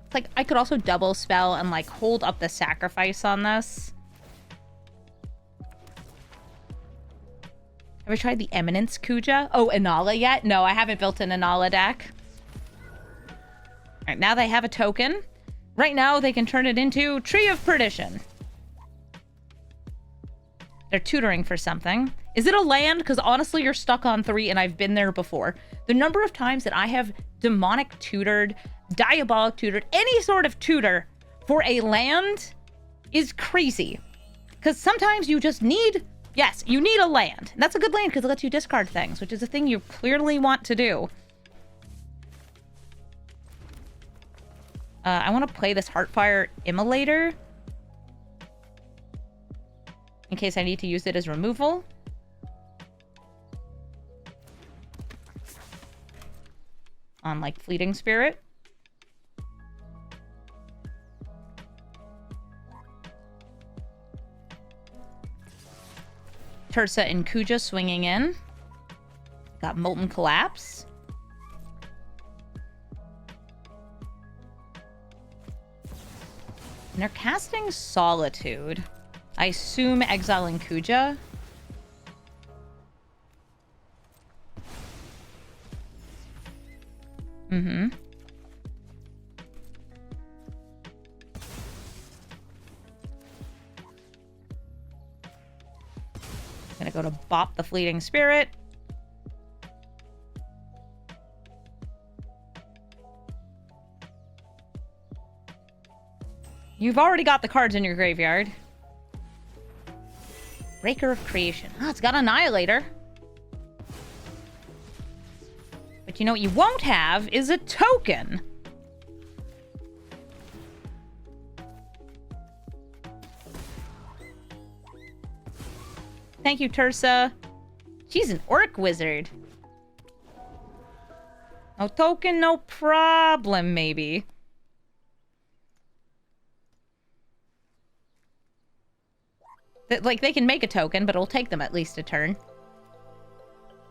It's like, I could also double spell and, like, hold up the sacrifice on this. Have I tried the Eminence Kuja? Oh, Inala yet? No, I haven't built an Inala deck. Alright, now they have a token. Right now, they can turn it into Tree of Perdition. They're tutoring for something. Is it a land? Because honestly, you're stuck on 3, and I've been there before. The number of times that I have demonic tutored, diabolic tutored, any sort of tutor for a land is crazy. Because sometimes you just need, yes, you need a land. And that's a good land because it lets you discard things, which is a thing you clearly want to do. I want to play this Heartfire Immolator in case I need to use it as removal. On, like, Fleeting Spirit. Tursa and Kuja swinging in. Got Molten Collapse. And they're casting Solitude. I assume exiling Kuja. Mm-hmm. Gonna go to bop the Fleeting Spirit. You've already got the cards in your graveyard. Breaker of Creation. Ah, it's got Annihilator. But you know what you won't have is a token. Thank you, Tursa. She's an Orc Wizard. No token, no problem, maybe. Like, they can make a token, but it'll take them at least a turn.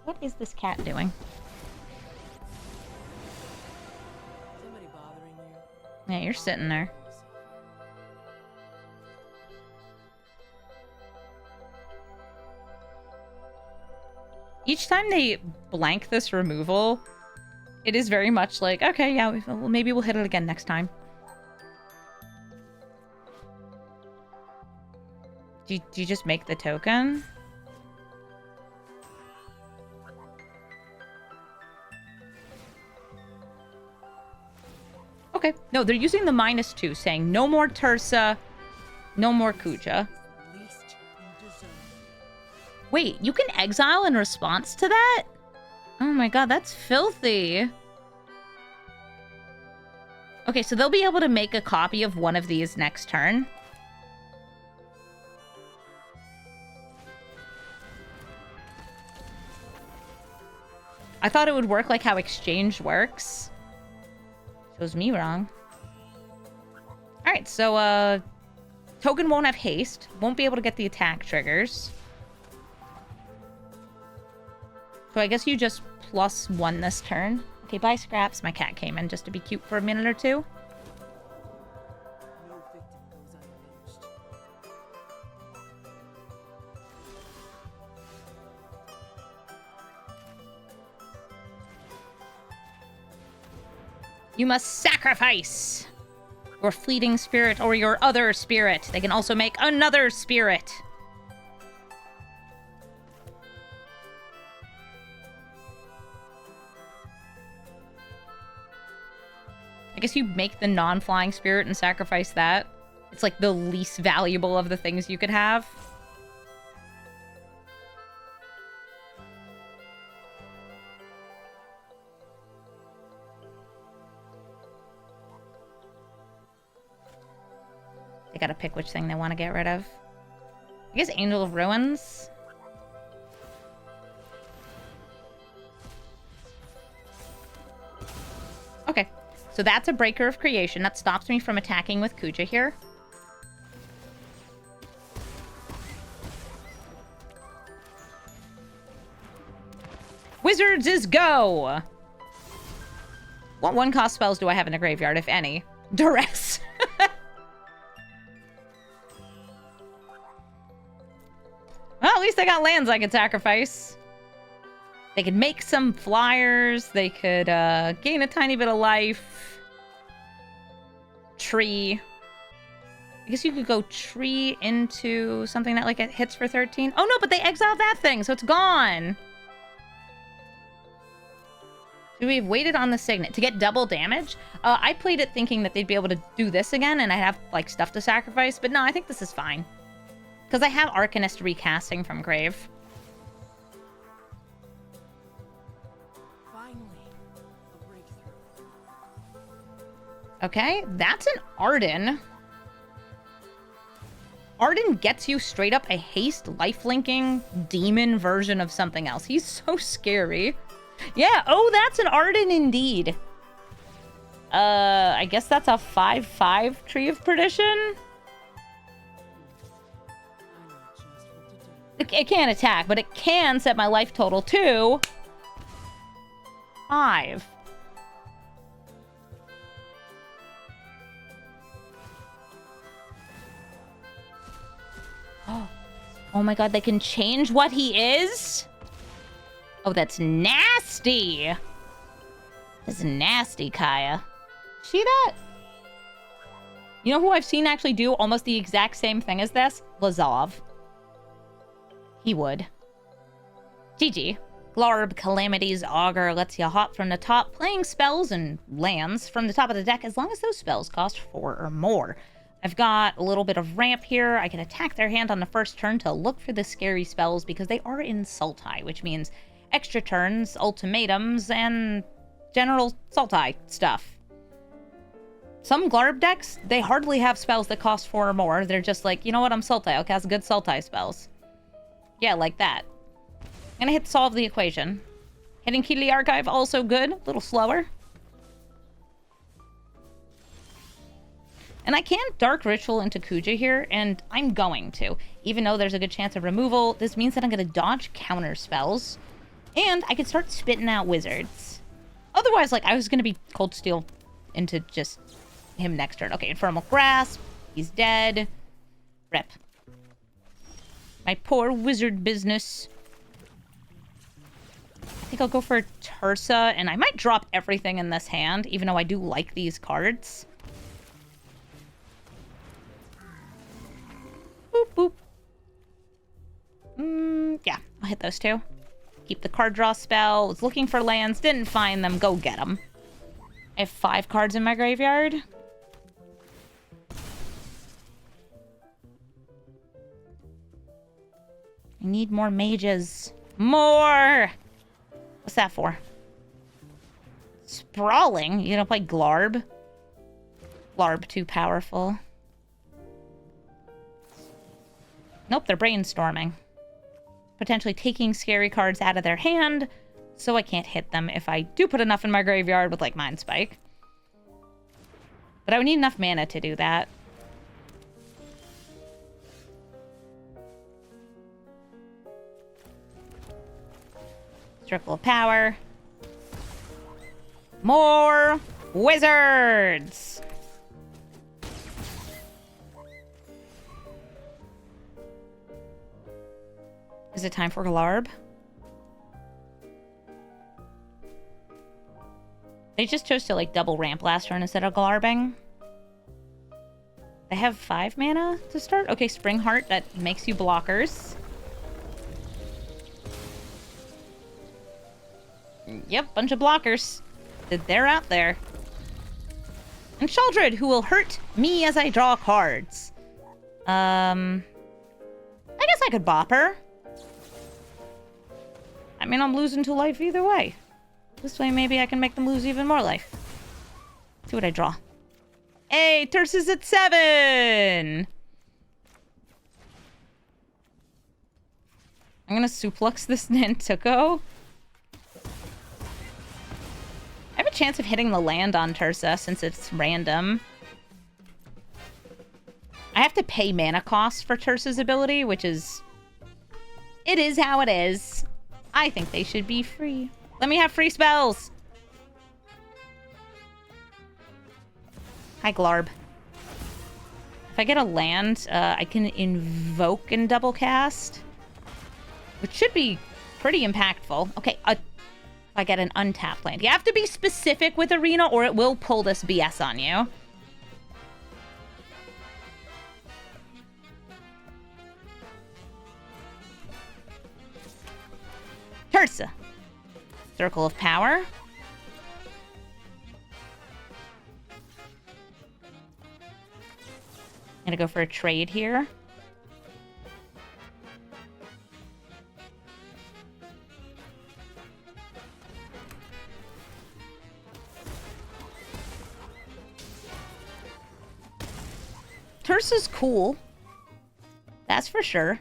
What is this cat doing? Somebody bothering you? Yeah, you're sitting there. Each time they blank this removal, it is very much like, okay, yeah, maybe we'll hit it again next time. Do you just make the token? Okay. No, they're using the -2, saying no more Tursa, no more Kuja. Least you deserve. Wait, you can exile in response to that? Oh my god, that's filthy. Okay, so they'll be able to make a copy of one of these next turn. I thought it would work like how Exchange works. Shows me wrong. Alright, so, token won't have haste. Won't be able to get the attack triggers. So I guess you just +1 this turn. Okay, bye, Scraps. My cat came in just to be cute for a minute or two. No victim goes unavenged. You must sacrifice your fleeting spirit or your other spirit. They can also make another spirit. I guess you make the non-flying spirit and sacrifice that. It's like the least valuable of the things you could have. They gotta pick which thing they want to get rid of. I guess Angel of Ruins. Okay, so that's a Breaker of Creation. That stops me from attacking with Kuja here. Wizards is go! What one-cost spells do I have in the graveyard, if any? Duress. Well, at least I got lands I could sacrifice. They could make some flyers. They could gain a tiny bit of life. Tree. I guess you could go tree into something that like it hits for 13. Oh no, but they exiled that thing, so it's gone. Should we have waited on the Signet to get double damage? I played it thinking that they'd be able to do this again and I'd have like stuff to sacrifice, but no, I think this is fine. Because I have Arcanist recasting from Grave. Finally, a breakthrough. Okay, that's an Arden. Arden gets you straight up a haste lifelinking demon version of something else. He's so scary. Yeah, oh, that's an Arden indeed. I guess that's a 5/5 Tree of Perdition. I know just what to do. It can't attack, but it can set my life total to 5. Oh my god, they can change what he is? Oh, that's nasty. That's nasty, Kaya. See that? You know who I've seen actually do almost the exact same thing as this? Lazov. He would. GG. Glarb Calamity's Augur lets you hop from the top, playing spells and lands from the top of the deck as long as those spells cost 4 or more. I've got a little bit of ramp here. I can attack their hand on the first turn to look for the scary spells because they are in Sultai, which means extra turns, ultimatums, and general Sultai stuff. Some Glarb decks, they hardly have spells that cost 4 or more. They're just like, you know what, I'm Sultai. I'll cast good Sultai spells. Yeah, like that. I'm gonna hit solve the equation. Hitting Key to the Archive, also good. A little slower. And I can Dark Ritual into Kuja here, and I'm going to. Even though there's a good chance of removal, this means that I'm going to dodge counter spells. And I can start spitting out wizards. Otherwise, like, I was going to be Cold Steel into just him next turn. Okay, Infernal Grasp. He's dead. Rip. My poor wizard business. I think I'll go for Tursa, and I might drop everything in this hand, even though I do like these cards. Boop, boop. Yeah, I'll hit those two. Keep the card draw spell. Was looking for lands, didn't find them. Go get them. I have 5 cards in my graveyard. I need more mages. More! What's that for? Sprawling? You gonna play Glarb? Glarb too powerful. Nope, they're brainstorming. Potentially taking scary cards out of their hand, so I can't hit them if I do put enough in my graveyard with, like, Mind Spike. But I would need enough mana to do that. Circle of Power. More wizards! Is it time for Glarb? They just chose to, like, double ramp last turn instead of Glarbing. They have 5 mana to start? Okay, Spring Heart, that makes you blockers. Yep, bunch of blockers. They're out there. And Sheldred, who will hurt me as I draw cards. I guess I could bop her. I mean, I'm losing 2 life either way. This way, maybe I can make them lose even more life. See what I draw. Hey, Terce at 7! I'm gonna suplex this Nantuko. I have a chance of hitting the land on Terce since it's random. I have to pay mana cost for Terce's ability, which is... It is how it is. I think they should be free. Let me have free spells! Hi, Glarb. If I get a land, I can invoke and double cast, which should be pretty impactful. Okay, if I get an untapped land. You have to be specific with Arena or it will pull this BS on you. Terce. Circle of Power. Gonna go for a trade here. Terce is cool. That's for sure.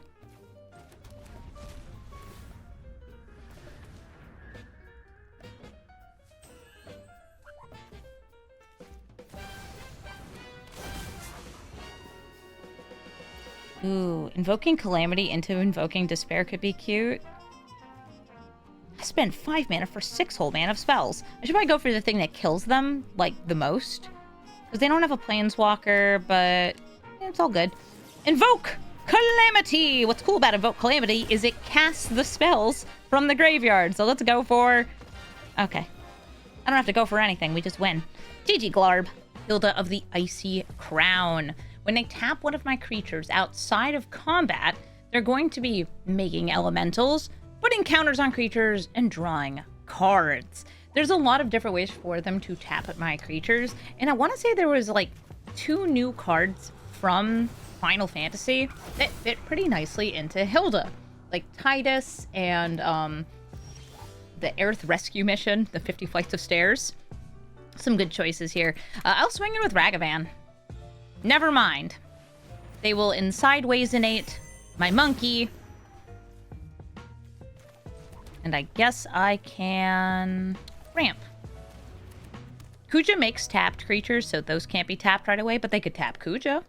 Ooh, invoking Calamity into invoking Despair could be cute. I spent 5 mana for 6 whole mana of spells. I should probably go for the thing that kills them, like, the most. Because they don't have a Planeswalker, but it's all good. Invoke Calamity! What's cool about Invoke Calamity is it casts the spells from the graveyard. So let's go for... Okay. I don't have to go for anything. We just win. GG Glarb. Hilda of the Icy Crown. When they tap one of my creatures outside of combat, they're going to be making elementals, putting counters on creatures, and drawing cards. There's a lot of different ways for them to tap at my creatures, and I want to say there was like 2 new cards from Final Fantasy that fit pretty nicely into Hilda, like Tidus and the Aerith Rescue Mission, the 50 Flights of Stairs. Some good choices here. I'll swing in with Ragavan. Never mind. They will Sideways innate my monkey. And I guess I can ramp. Kuja makes tapped creatures, so those can't be tapped right away, but they could tap Kuja.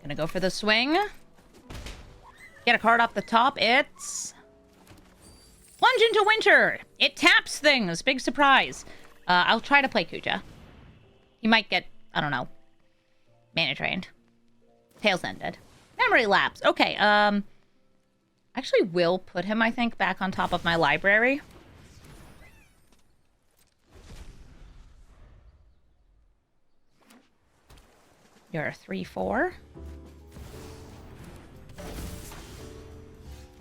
Gonna go for the swing. Get a card off the top. It's... Plunge into Winter! It taps things! Big surprise. I'll try to play Kuja. He might get, I don't know, mana drained. Tails Ended. Memory Lapse. Okay, actually will put him, I think, back on top of my library. You're a 3/4.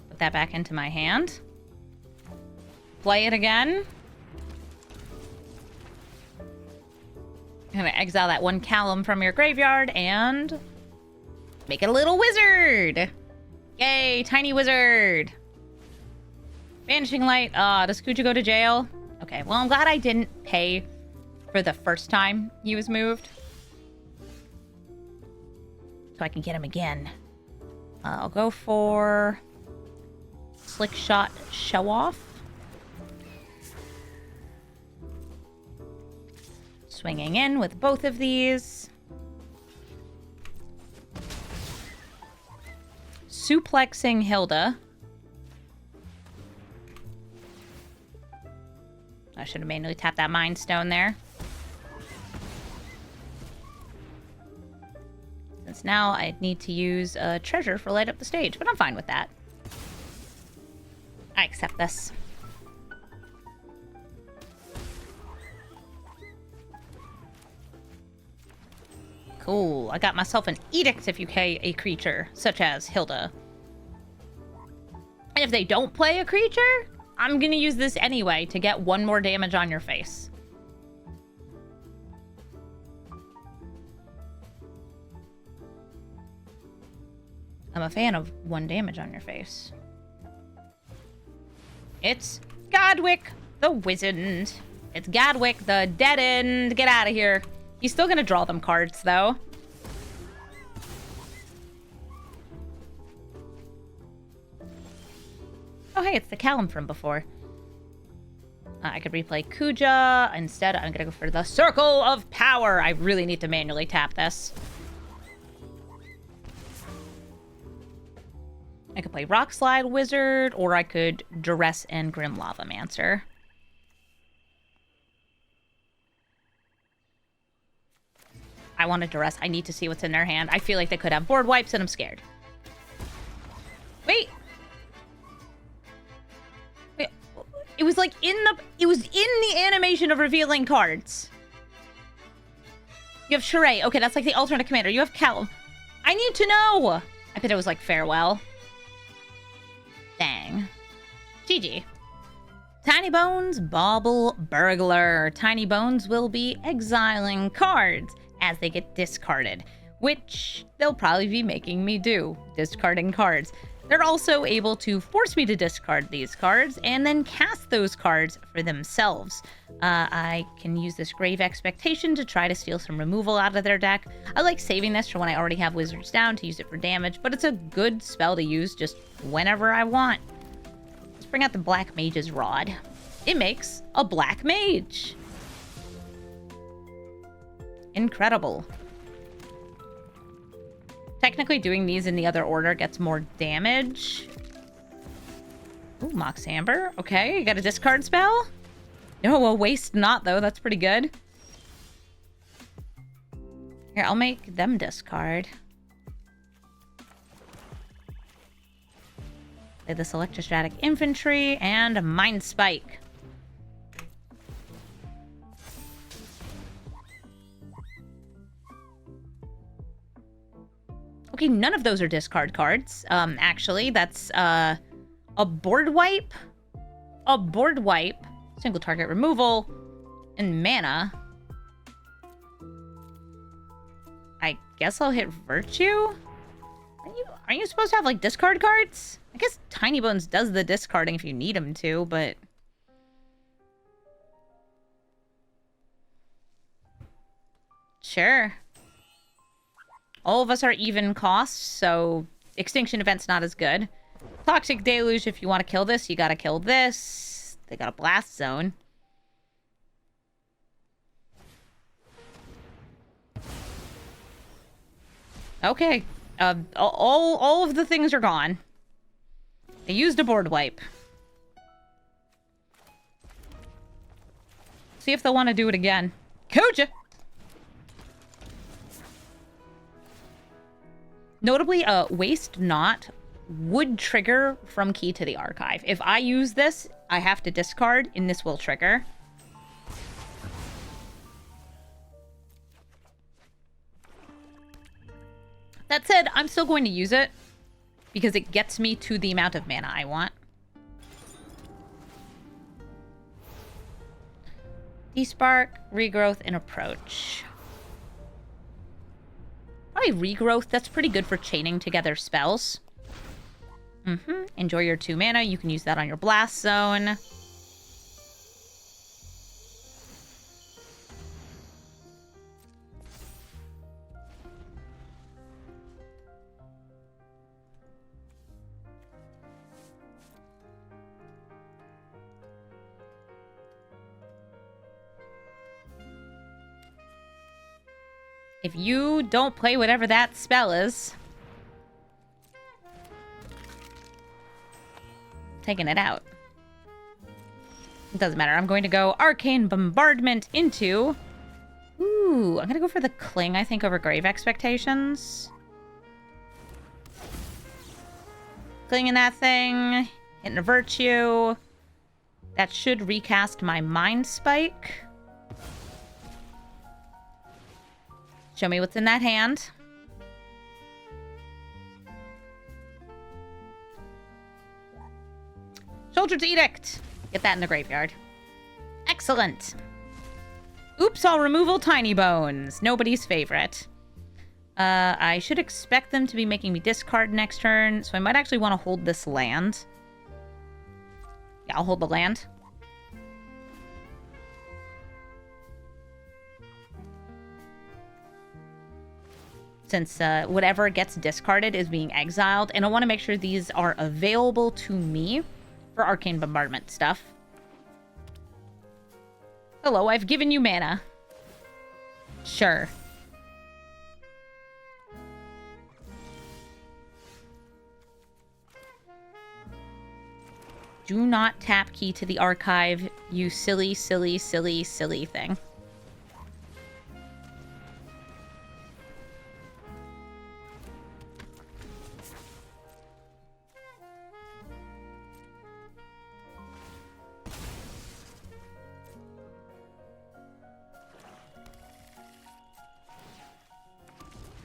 Put that back into my hand. Play it again. I'm gonna exile that 1 Callum from your graveyard and make it a little wizard. Yay, tiny wizard. Vanishing Light. Does Kuja go to jail? Okay, well, I'm glad I didn't pay for the first time he was moved. So I can get him again. I'll go for Slick Shot Show Off. Swinging in with both of these. Suplexing Hilda. I should have manually tapped that Mind Stone there. Since now I need to use a treasure for light up the stage, but I'm fine with that. I accept this. Cool. I got myself an edict if you play a creature, such as Hilda. And if they don't play a creature, I'm gonna use this anyway to get 1 more damage on your face. I'm a fan of 1 damage on your face. It's Godwick the Wizard. It's Godwick the Dead End. Get out of here. He's still gonna draw them cards, though. Oh, hey, it's the Callum from before. I could replay Kuja. Instead, I'm gonna go for the Circle of Power. I really need to manually tap this. I could play Rock Slide Wizard, or I could Duress and Grim Lavamancer. I want to Duress. I need to see what's in their hand. I feel like they could have board wipes, and I'm scared. Wait. Wait. It was like in the... It was in the animation of revealing cards. You have Sheree. Okay, that's like the alternate commander. You have Callum. I need to know. I bet it was like Farewell. Dang. GG. Tiny Bones, Bauble, Burglar. Tiny Bones will be exiling cards as they get discarded, which they'll probably be making me do, discarding cards. They're also able to force me to discard these cards and then cast those cards for themselves. I can use this Grave Expectation to try to steal some removal out of their deck. I like saving this for when I already have Wizards down to use it for damage, but it's a good spell to use just whenever I want. Let's bring out the Black Mage's Rod. It makes a Black Mage. Incredible. Technically, doing these in the other order gets more damage. Ooh, Mox Amber. Okay, you got a discard spell? No, a Waste Not, though. That's pretty good. Here, I'll make them discard. Play this Electrostatic Infantry and Mind Spike. Okay, none of those are discard cards. Actually, that's a board wipe, single target removal, and mana. I guess I'll hit Virtue? Aren't you supposed to have, like, discard cards? I guess Tiny Bones does the discarding if you need him to, but... Sure. All of us are even costs, so Extinction Event's not as good. Toxic Deluge, if you want to kill this, you gotta kill this. They got a Blast Zone. Okay. All of the things are gone. They used a board wipe. See if they'll want to do it again. Kuja! Notably, Waste Not would trigger from Key to the Archive. If I use this, I have to discard, and this will trigger. That said, I'm still going to use it, because it gets me to the amount of mana I want. Despark, Regrowth, and Approach. Probably Regrowth. That's pretty good for chaining together spells. Enjoy your 2 mana. You can use that on your Blast Zone. If you don't play whatever that spell is, taking it out. It doesn't matter. I'm going to go Arcane Bombardment into... Ooh, I'm going to go for the Cling, I think, over Grave Expectations. Clinging that thing. Hitting a Virtue. That should recast my Mind Spike. Show me what's in that hand. Soldier's Edict. Get that in the graveyard. Excellent. Oops, all removal Tiny Bones. Nobody's favorite. I should expect them to be making me discard next turn, so I might actually want to hold this land. Yeah, I'll hold the land. Since whatever gets discarded is being exiled, and I want to make sure these are available to me for Arcane Bombardment stuff. Hello, I've given you mana. Sure. Do not tap key to the archive, you silly, silly, silly, silly thing.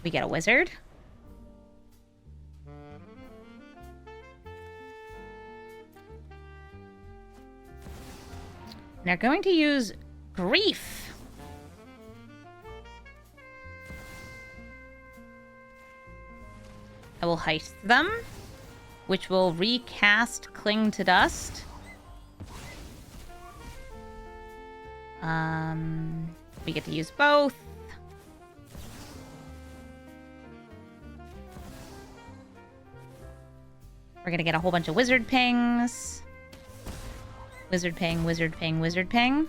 We get a wizard. They're going to use Grief. I will heist them, which will recast Cling to Dust. We get to use both. We're gonna get a whole bunch of wizard pings. Wizard ping, wizard ping, wizard ping.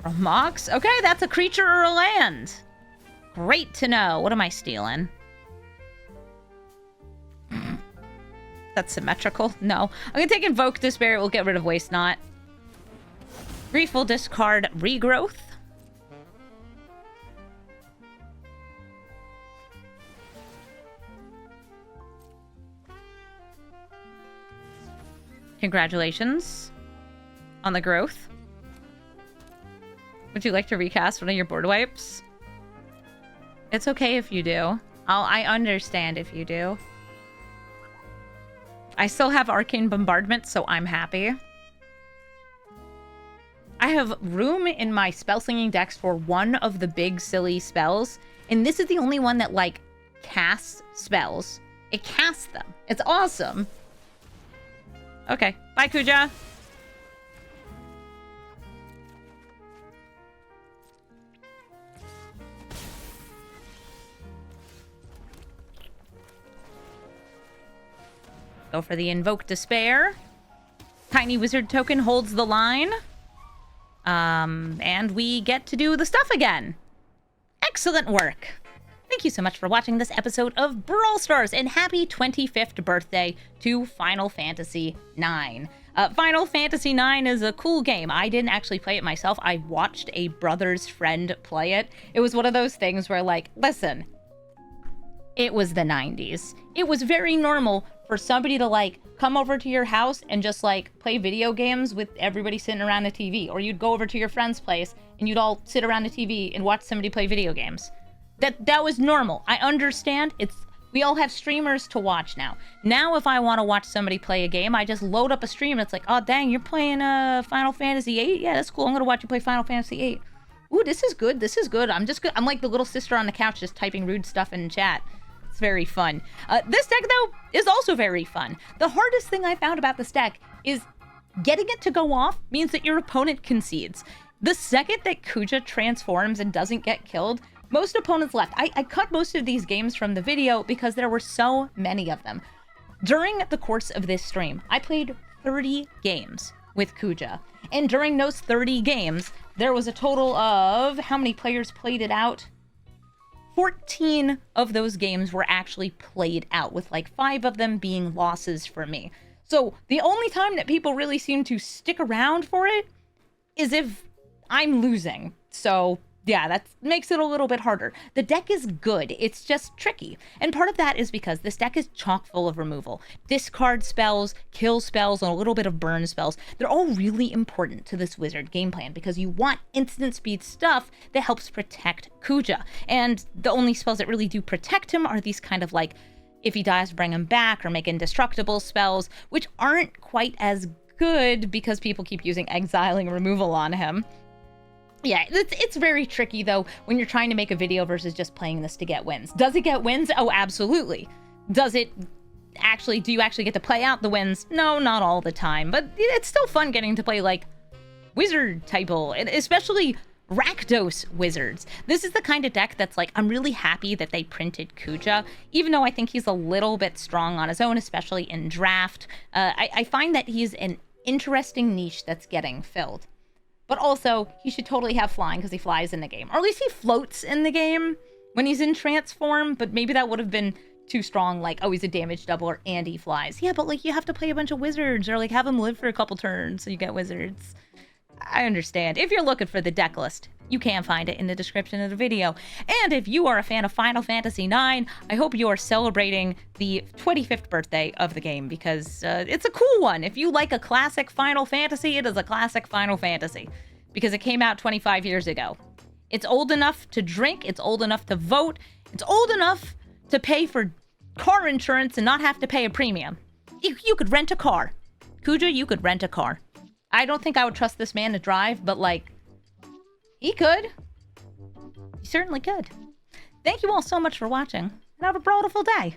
A Mox? Okay, that's a creature or a land. Great to know. What am I stealing? That's symmetrical? No. I'm gonna take Invoke Despair. We'll get rid of Waste Not. Grief will discard Regrowth. Congratulations on the growth. Would you like to recast one of your board wipes? It's okay if you do. I understand if you do. I still have Arcane Bombardment, so I'm happy. I have room in my spell slinging decks for one of the big silly spells, and this is the only one that, like, casts spells. It casts them. It's awesome. Okay. Bye, Kuja. Go for the Invoke Despair. Tiny Wizard token holds the line. And we get to do the stuff again. Excellent work. Thank you so much for watching this episode of Brawl Stars, and happy 25th birthday to Final Fantasy IX. Final Fantasy IX is a cool game. I didn't actually play it myself. I watched a brother's friend play it. It was one of those things where, like, listen, it was the 90s. It was very normal for somebody to, like, come over to your house and just, like, play video games with everybody sitting around the TV. Or you'd go over to your friend's place and you'd all sit around the TV and watch somebody play video games. That was normal. I understand. We all have streamers to watch now. Now, if I want to watch somebody play a game, I just load up a stream and it's like, oh, dang, you're playing Final Fantasy VIII? Yeah, that's cool. I'm going to watch you play Final Fantasy VIII. Ooh, this is good. This is good. I'm like the little sister on the couch just typing rude stuff in chat. It's very fun. This deck, though, is also very fun. The hardest thing I found about this deck is getting it to go off means that your opponent concedes. The second that Kuja transforms and doesn't get killed, most opponents left. I cut most of these games from the video because there were so many of them. During the course of this stream, I played 30 games with Kuja. And during those 30 games, there was a total of... how many players played it out? 14 of those games were actually played out, with like 5 of them being losses for me. So the only time that people really seem to stick around for it is if I'm losing. So yeah, that makes it a little bit harder. The deck is good, it's just tricky. And part of that is because this deck is chock full of removal. Discard spells, kill spells, and a little bit of burn spells. They're all really important to this wizard game plan because you want instant speed stuff that helps protect Kuja. And the only spells that really do protect him are these kind of like, if he dies, bring him back, or make indestructible spells, which aren't quite as good because people keep using exiling removal on him. Yeah, it's very tricky, though, when you're trying to make a video versus just playing this to get wins. Does it get wins? Oh, absolutely. Does it actually, do you actually get to play out the wins? No, not all the time, but it's still fun getting to play, like, wizard type-ul, and especially Rakdos wizards. This is the kind of deck that's like, I'm really happy that they printed Kuja, even though I think he's a little bit strong on his own, especially in draft. I find that he's an interesting niche that's getting filled. But also, he should totally have flying because he flies in the game. Or at least he floats in the game when he's in transform, but maybe that would have been too strong, like, oh, he's a damage doubler and he flies. Yeah, but, like, you have to play a bunch of wizards or, like, have him live for a couple turns so you get wizards. I understand. If you're looking for the deck list, you can find it in the description of the video. And if you are a fan of Final Fantasy IX, I hope you are celebrating the 25th birthday of the game because it's a cool one. If you like a classic Final Fantasy, it is a classic Final Fantasy because it came out 25 years ago. It's old enough to drink, it's old enough to vote, it's old enough to pay for car insurance and not have to pay a premium. You could rent a car. Kuja, you could rent a car. I don't think I would trust this man to drive, but, like, he could. He certainly could. Thank you all so much for watching, and have a brawlful day.